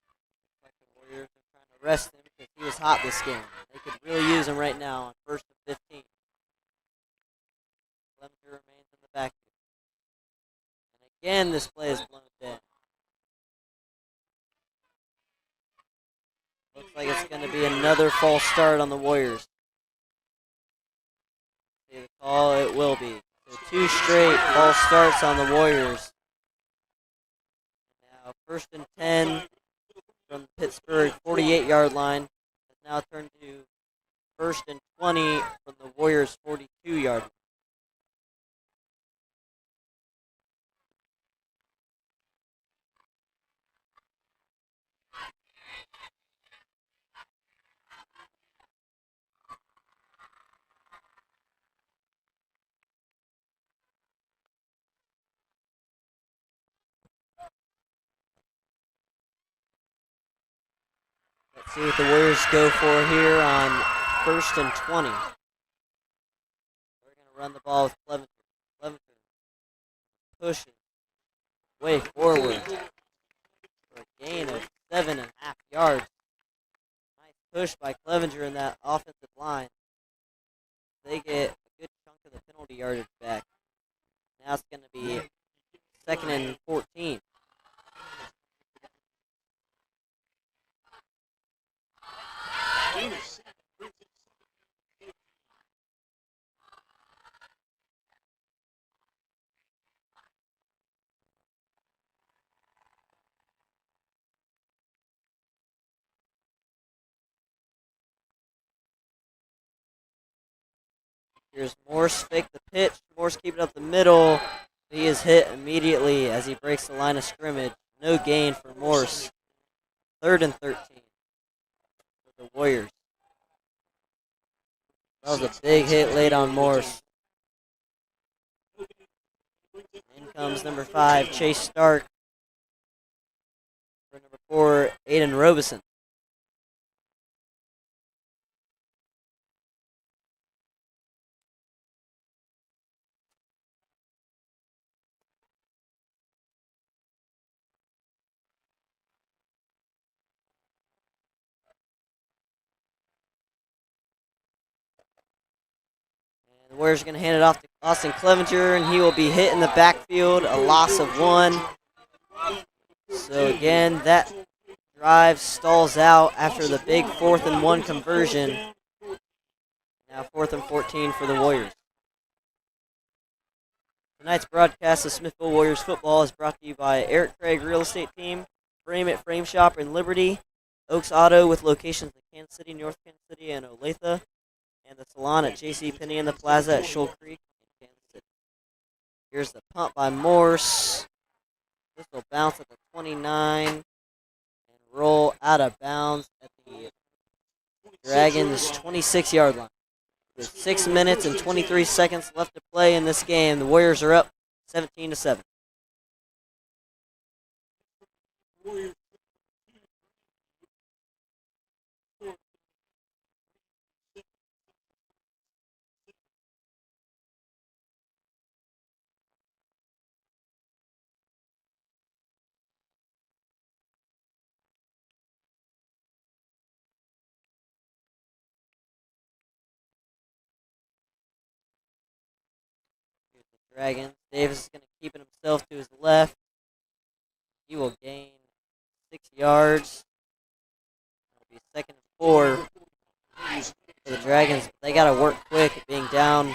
Looks like the Warriors are trying to rest him because he was hot this game. They could really use him right now on first and 15. Clevenger remains in the backfield. And again, this play is blown dead. Looks like it's going to be another false start on the Warriors. See the call, it will be. So 2 straight false starts on the Warriors. Now first and 10 from the Pittsburgh 48-yard line has now turned to first and 20 from the Warriors 42-yard line. Let's see what the Warriors go for here on first and 20. We're going to run the ball with Clevenger. Clevenger pushes way forward for a gain of 7.5 yards. Nice push by Clevenger in that offensive line. They get a good chunk of the penalty yardage back. Now it's going to be second and 14. Here's Morse, fake the pitch. Morse keep it up the middle. He is hit immediately as he breaks the line of scrimmage. No gain for Morse. Third and 13 for the Warriors. That was a big hit late on Morse. In comes number 5, Chase Stark. For number 4, Aiden Robeson. The Warriors are going to hand it off to Austin Clevenger, and he will be hit in the backfield, a loss of 1. So again, that drive stalls out after the big 4th and 1 conversion. Now 4th and 14 for the Warriors. Tonight's broadcast of Smithville Warriors football is brought to you by Eric Craig Real Estate Team, Frame It Frame Shop in Liberty, Oaks Auto with locations in Kansas City, North Kansas City, and Olathe, and the salon at J.C. Penney and the plaza at Shoal Creek in Kansas City. Here's the punt by Morse. This will bounce at the 29 and roll out of bounds at the Dragons' 26-yard line. With 6 minutes and 23 seconds left to play in this game, the Warriors are up 17-7. Dragons. Davis is going to keep it himself to his left. He will gain 6 yards. It'll be 2nd and 4 for the Dragons. They got to work quick, being down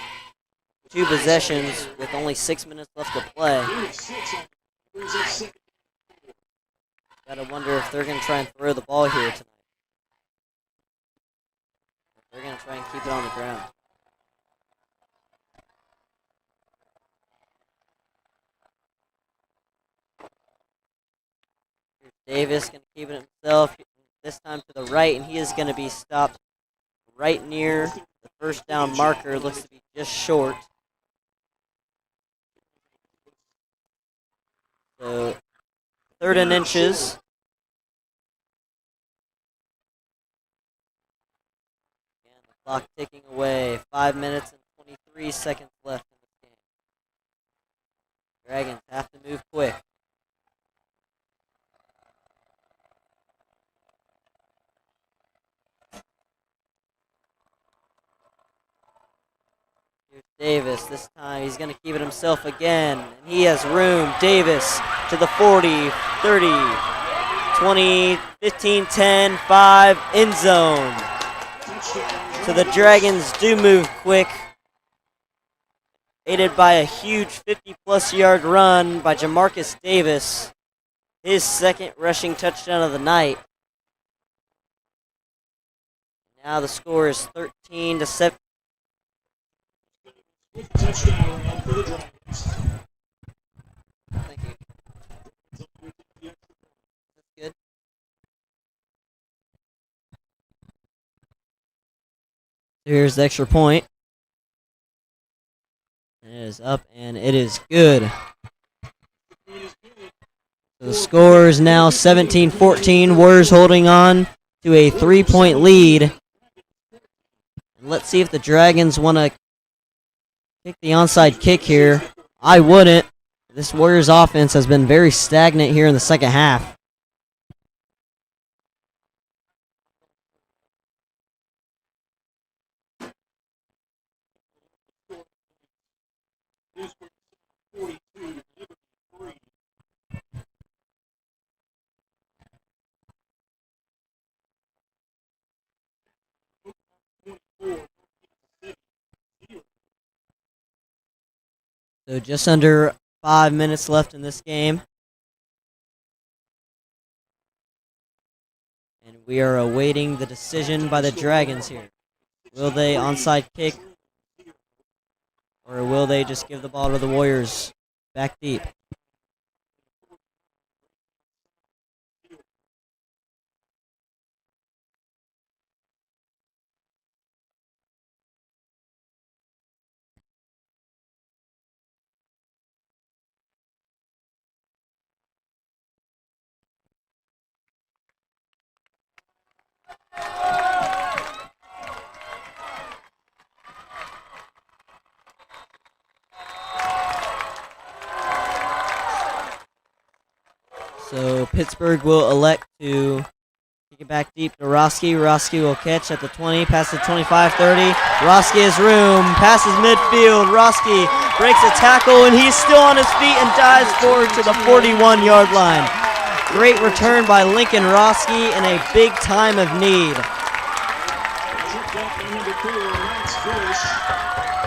2 possessions with only 6 minutes left to play. Got to wonder if they're going to try and throw the ball here tonight. They're going to try and keep it on the ground. Here's Davis going to keep it himself, this time to the right, and he is going to be stopped right near the first down marker. Looks to be just short. So, 3rd and inches. And the clock ticking away. 5 minutes and 23 seconds left in this game. Dragons have to move quick. Here's Davis. This time he's going to keep it himself again. And he has room. Davis to the 40, 30, 20, 15, 10, 5, end zone. So the Dragons do move quick. Aided by a huge 50-plus yard run by Jamarcus Davis. His 2nd rushing touchdown of the night. Now the score is 13-7. Touchdown for the Dragons. Thank you. That's good. Here's the extra point. It is up and it is good. So the score is now 17-14. Warriors holding on to a 3-point lead. And let's see if the Dragons want to kick the onside kick here. I wouldn't. This Warriors offense has been very stagnant here in the second half. So just under 5 minutes left in this game. And we are awaiting the decision by the Dragons here. Will they onside kick? Or will they just give the ball to the Warriors back deep? So Pittsburgh will elect to kick it back deep to Roski. Roski will catch at the 20, pass the 25, 30. Roski has room, passes midfield. Roski breaks a tackle, and he's still on his feet and dives forward to the 41-yard line. Great return by Lincoln Roski in a big time of need.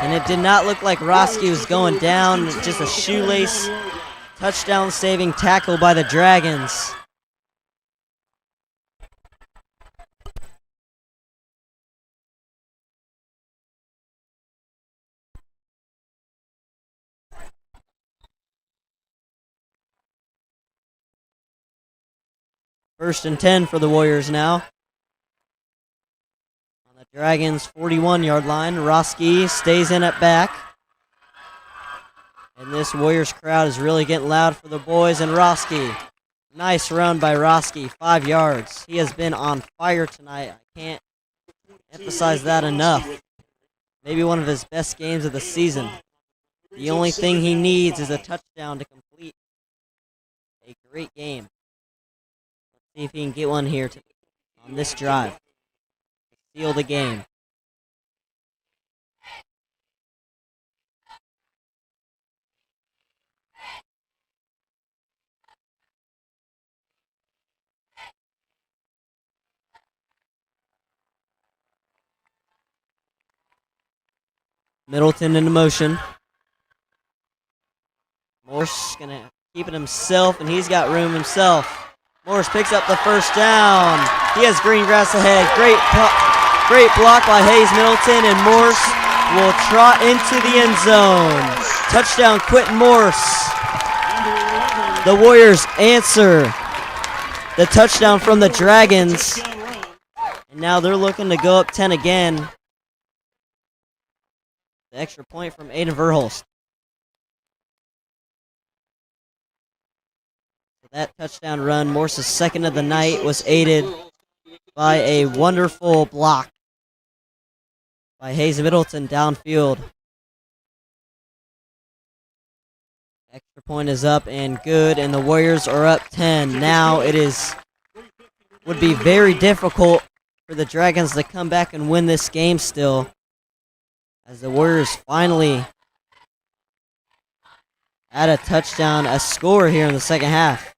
And it did not look like Roski was going down, just a shoelace touchdown-saving tackle by the Dragons. First and 10 for the Warriors now. On the Dragons' 41-yard line, Roski stays in at back. And this Warriors crowd is really getting loud for the boys and Roski. Nice run by Roski, 5 yards. He has been on fire tonight. I can't emphasize that enough. Maybe one of his best games of the season. The only thing he needs is a touchdown to complete a great game. Let's see if he can get one here on this drive to seal the game. Middleton in motion. Morse going to keep it himself, and he's got room himself. Morse picks up the first down. He has green grass ahead. Great block by Hayes Middleton, and Morse will trot into the end zone. Touchdown, Quentin Morse. The Warriors answer the touchdown from the Dragons. And now they're looking to go up 10 again. The extra point from Aiden Verhulst. That touchdown run, Morse's second of the night, was aided by a wonderful block by Hayes Middleton downfield. Extra point is up and good, and the Warriors are up 10. Now would be very difficult for the Dragons to come back and win this game still, as the Warriors finally add a touchdown, a score here in the second half.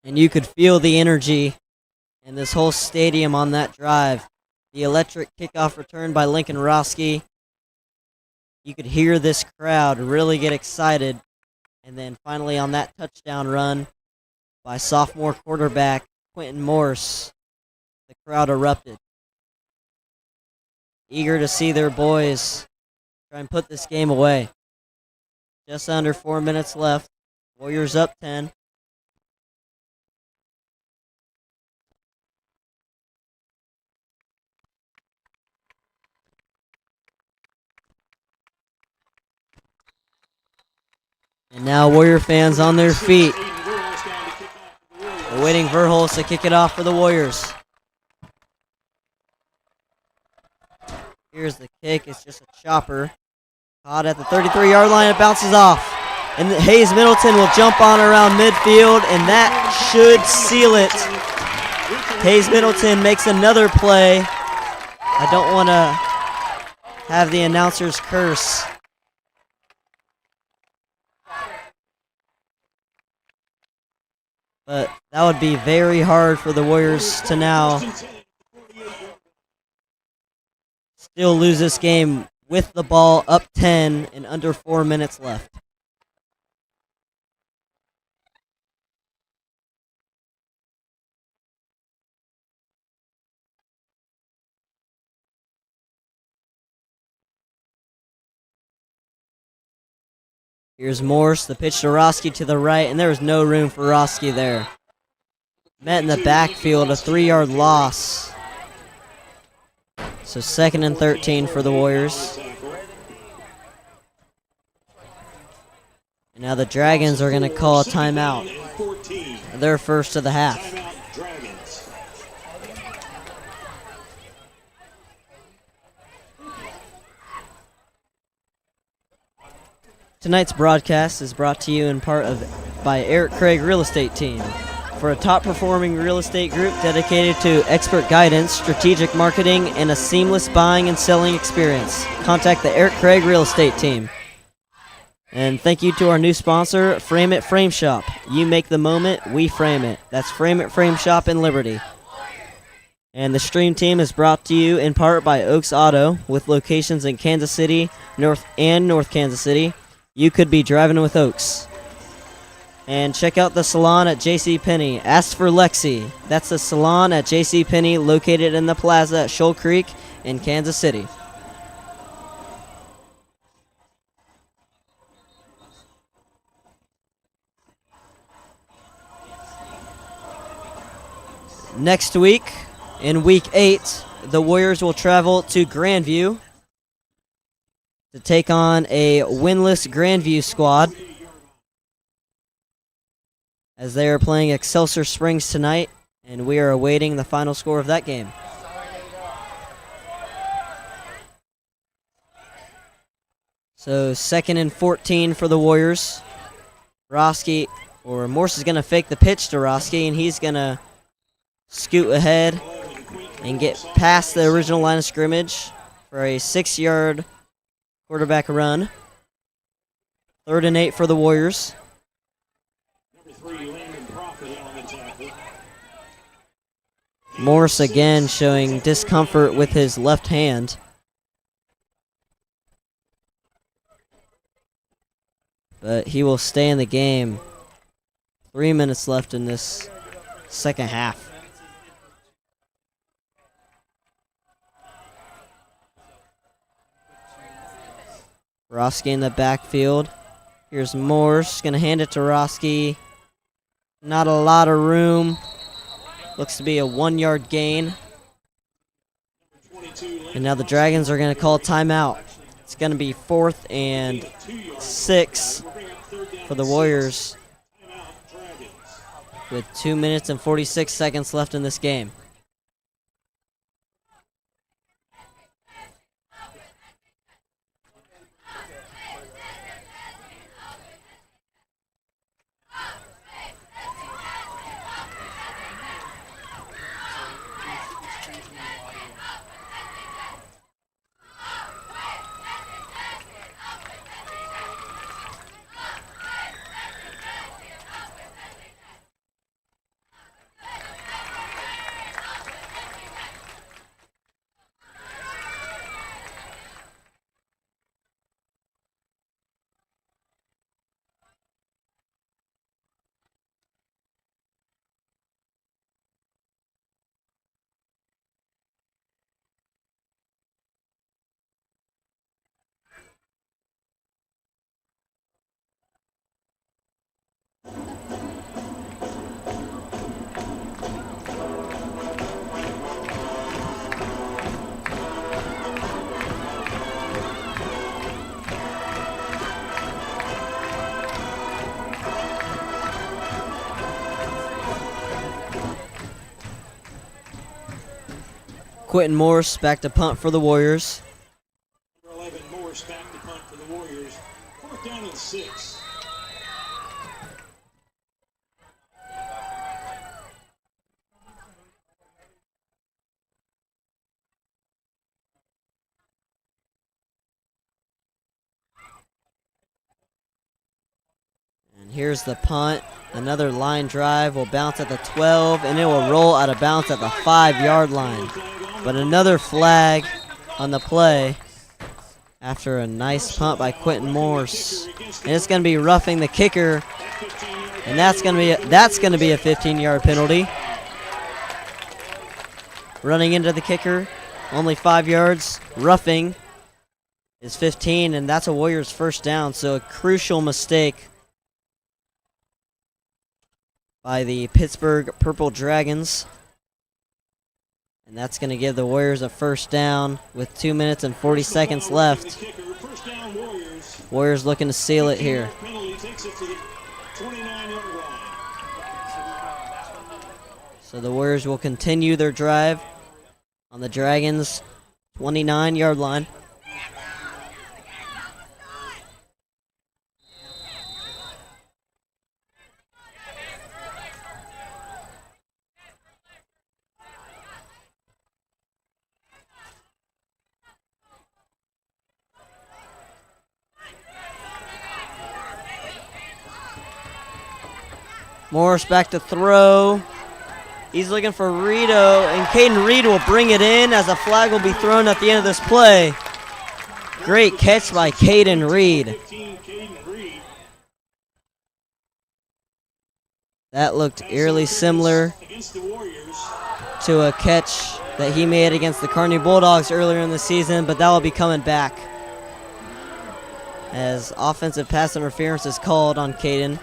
And you could feel the energy in this whole stadium on that drive. The electric kickoff return by Lincoln Roski. You could hear this crowd really get excited. And then finally on that touchdown run by sophomore quarterback Quentin Morse, the crowd erupted. Eager to see their boys try and put this game away. Just under 4 minutes left. Warriors up 10. And now Warrior fans on their feet, awaiting Verhulst to kick it off for the Warriors. Here's the kick. It's just a chopper. Caught at the 33-yard line. It bounces off. And Hayes Middleton will jump on around midfield, and that should seal it. Hayes Middleton makes another play. I don't want to have the announcers curse. But that would be very hard for the Warriors to now still lose this game with the ball up 10 and under 4 minutes left. Here's Morse, the pitch to Roski to the right, and there was no room for Roski there. Met in the backfield, a 3-yard loss. So 2nd and 13 for the Warriors. And now the Dragons are going to call a timeout. Their first of the half. Tonight's broadcast is brought to you in part by Eric Craig Real Estate Team. For a top-performing real estate group dedicated to expert guidance, strategic marketing, and a seamless buying and selling experience, contact the Eric Craig Real Estate Team. And thank you to our new sponsor, Frame It Frame Shop. You make the moment, we frame it. That's Frame It Frame Shop in Liberty. And the Stream Team is brought to you in part by Oaks Auto, with locations in Kansas City, North Kansas City. You could be driving with Oaks. And check out the salon at JCPenney. Ask for Lexi. That's the salon at JCPenney located in the plaza at Shoal Creek in Kansas City. Next week, in Week 8, the Warriors will travel to Grandview to take on a winless Grandview squad, as they are playing Excelsior Springs tonight, and we are awaiting the final score of that game. So 2nd and 14 for the Warriors. Morse is going to fake the pitch to Roski, and he's going to scoot ahead and get past the original line of scrimmage for a 6-yard quarterback run. 3rd and 8 for the Warriors. Morse again showing discomfort with his left hand. But he will stay in the game. 3 minutes left in this second half. Roski in the backfield. Here's Morse, going to hand it to Roski. Not a lot of room. Looks to be a 1-yard gain. And now the Dragons are going to call a timeout. It's going to be 4th and 6 for the Warriors with 2 minutes and 46 seconds left in this game. Quentin Morse back to punt for the Warriors. Number 11, Morse back to punt for the Warriors. 4th down and 6. And here's the punt. Another line drive will bounce at the 12, and it will roll out of bounds at the 5-yard line. But another flag on the play after a nice punt by Quentin Morse. And it's going to be roughing the kicker, and that's going to be a 15-yard penalty. Running into the kicker, only 5 yards. Roughing is 15, and that's a Warriors first down, so a crucial mistake by the Pittsburg Purple Dragons. And that's going to give the Warriors a first down with 2 minutes and 40 seconds left. Warriors looking to seal it here. So the Warriors will continue their drive on the Dragons' 29-yard line. Morris back to throw. He's looking for Rito, and Caden Reed will bring it in as a flag will be thrown at the end of this play. Great catch by Caden Reed. That looked eerily similar to a catch that he made against the Kearney Bulldogs earlier in the season, but that will be coming back as offensive pass interference is called on Caden.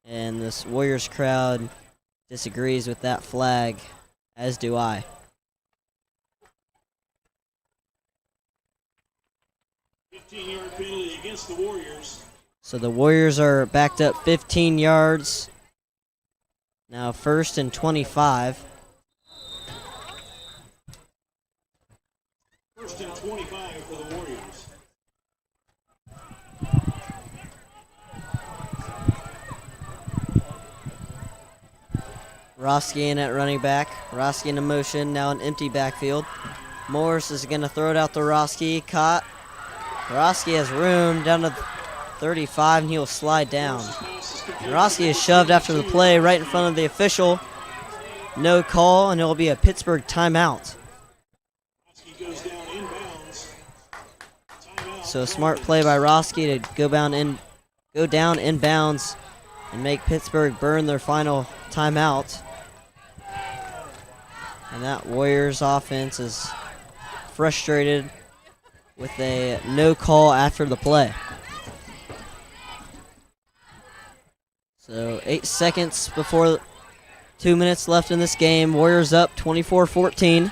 And this Warriors crowd disagrees with that flag, as do I. Yard penalty against the Warriors. So the Warriors are backed up 15 yards. Now 1st and 25. 1st and 25 for the Warriors. Roski in at running back. Roski in motion, now an empty backfield. Morris is going to throw it out to Roski. Caught. Roski has room down to 35, and he'll slide down. Roski is shoved after the play right in front of the official. No call, and it will be a Pittsburgh timeout. So a smart play by Roski to go down inbounds and make Pittsburgh burn their final timeout. And that Warriors offense is frustrated with a no call after the play. So 8 seconds before 2 minutes left in this game. Warriors up 24-14.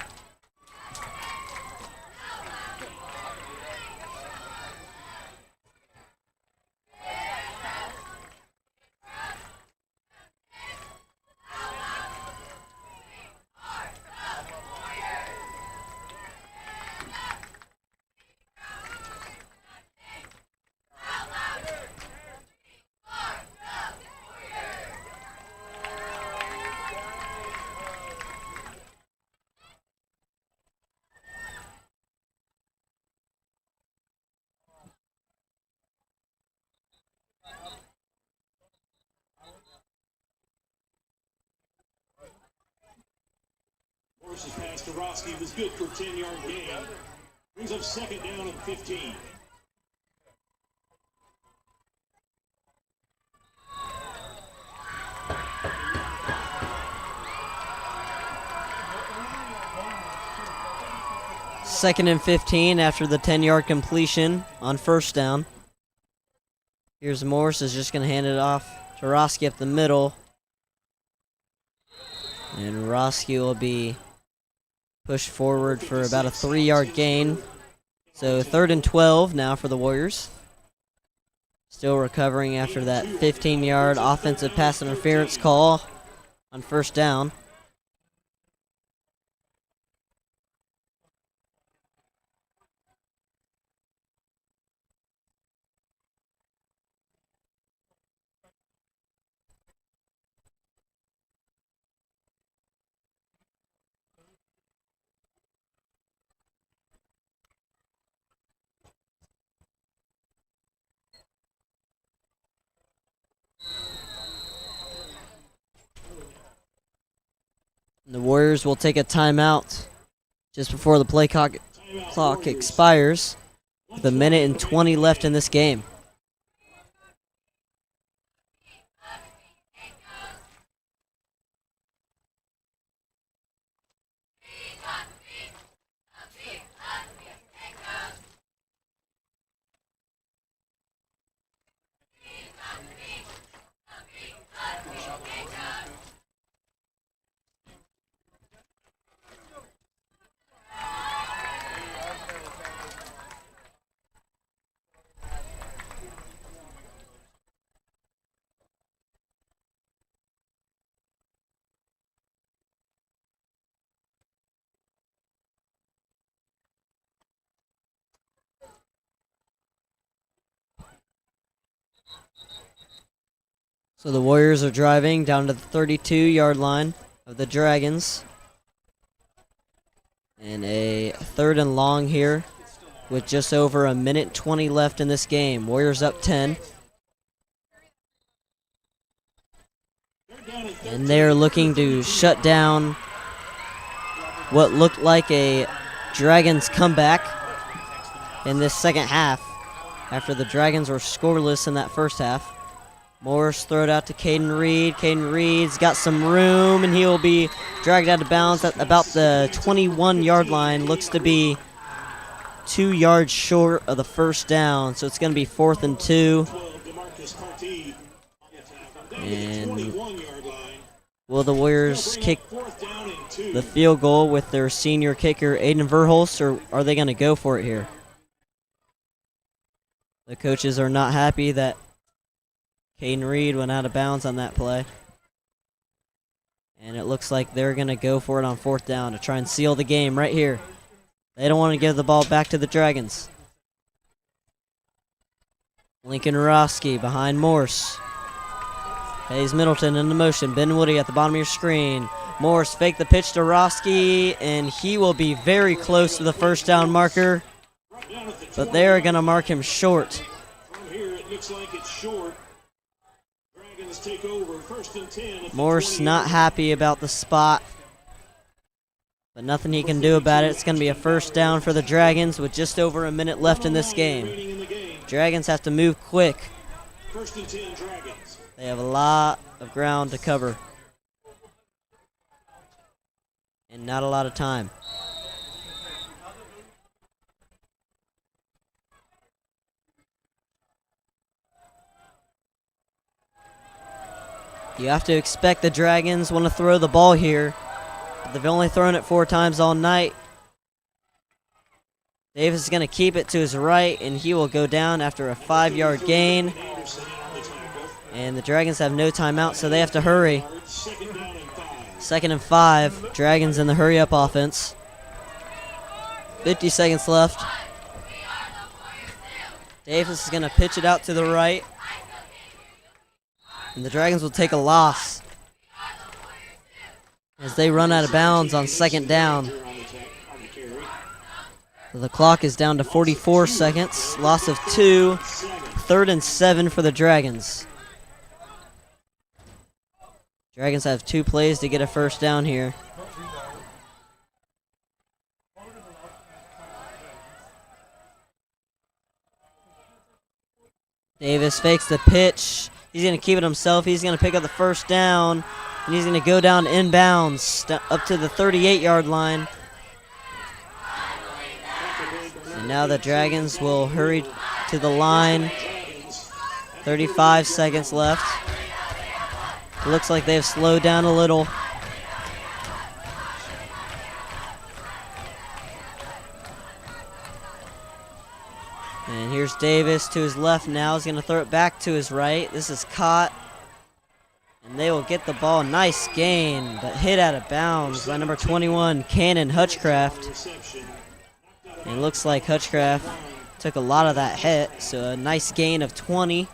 Morris's pass to Roski was good for a 10-yard gain. Brings up second down and 15. Second and 15 after the 10-yard completion on first down. Here's Morris is just going to hand it off to Roski up the middle. And Roski will be pushed forward for about a 3-yard gain. So 3rd and 12 now for the Warriors. Still recovering after that 15-yard offensive pass interference call on first down. The Warriors will take a timeout just before the play clock expires with 1:20 left in this game. So the Warriors are driving down to the 32-yard line of the Dragons. And a 3rd and long here with just over 1:20 left in this game. Warriors up 10. And they're looking to shut down what looked like a Dragons comeback in this second half after the Dragons were scoreless in that first half. Morris throw it out to Caden Reed. Caden Reed's got some room, and he will be dragged out of bounds at about the 21-yard line. Looks to be 2 yards short of the first down, so it's going to be 4th and 2. And will the Warriors kick the field goal with their senior kicker, Aiden Verhulst, or are they going to go for it here? The coaches are not happy that Caden Reed went out of bounds on that play. And it looks like they're going to go for it on 4th down to try and seal the game right here. They don't want to give the ball back to the Dragons. Lincoln Roski behind Morse. Hayes Middleton in the motion. Ben Woody at the bottom of your screen. Morris fake the pitch to Roski, and he will be very close to the first down marker, but they are going to mark him short. From here, it looks like it's short. Dragons take over, 1st and 10. Morris not happy about the spot, but nothing he can do about it. It's going to be a first down for the Dragons with just over a minute left in this game. Dragons have to move quick. 1st and 10 Dragons. They have a lot of ground to cover and not a lot of time. You have to expect the Dragons want to throw the ball here. But they've only thrown it 4 times all night. Davis is going to keep it to his right, and he will go down after a 5-yard gain. And the Dragons have no timeout, so they have to hurry. 2nd and 5. Dragons in the hurry-up offense. 50 seconds left. Davis is going to pitch it out to the right. And the Dragons will take a loss as they run out of bounds on 2nd down. So the clock is down to 44 seconds. Loss of 2. 3rd and 7 for the Dragons. Dragons have 2 plays to get a first down here. Davis fakes the pitch. He's going to keep it himself. He's going to pick up the first down, and he's going to go down inbounds up to the 38-yard line. And now the Dragons will hurry to the line. 35 seconds left. It looks like they've slowed down a little. And here's Davis to his left now. He's going to throw it back to his right. This is caught. And they will get the ball. Nice gain, but hit out of bounds by number 21, Cannon Hutchcraft. And it looks like Hutchcraft took a lot of that hit, so a nice gain of 20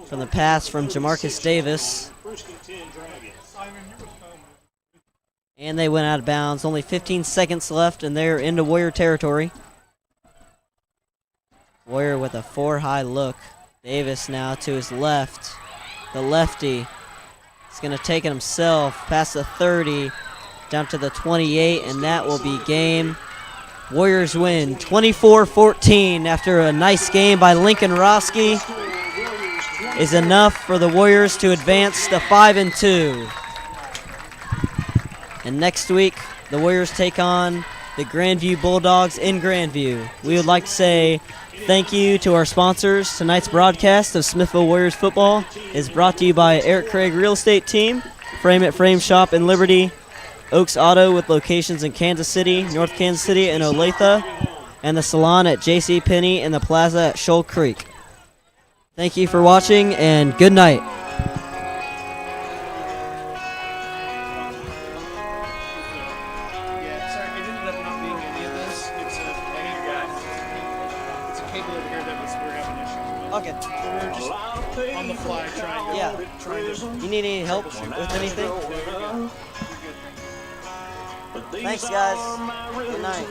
from the pass from Jamarcus Davis. And they went out of bounds. Only 15 seconds left, and they're into Warrior territory. Warrior with a 4-high look. Davis now to his left. The lefty is going to take it himself past the 30, down to the 28, and that will be game. Warriors win 24-14 after a nice game by Lincoln Roski is enough for the Warriors to advance to 5-2. And next week, the Warriors take on the Grandview Bulldogs in Grandview. We would like to say thank you to our sponsors. Tonight's broadcast of Smithville Warriors football is brought to you by Eric Craig Real Estate Team, Frame It Frame Shop in Liberty, Oaks Auto with locations in Kansas City, North Kansas City, and Olathe, and the salon at J.C. Penney and the plaza at Shoal Creek. Thank you for watching, and good night. Yeah, sorry, it ended up not being any of this. It's a cable over here that we're having issues with. Okay. So we were just on the fly trying to. Yeah. You need any help with anything? Thanks, guys. Good night.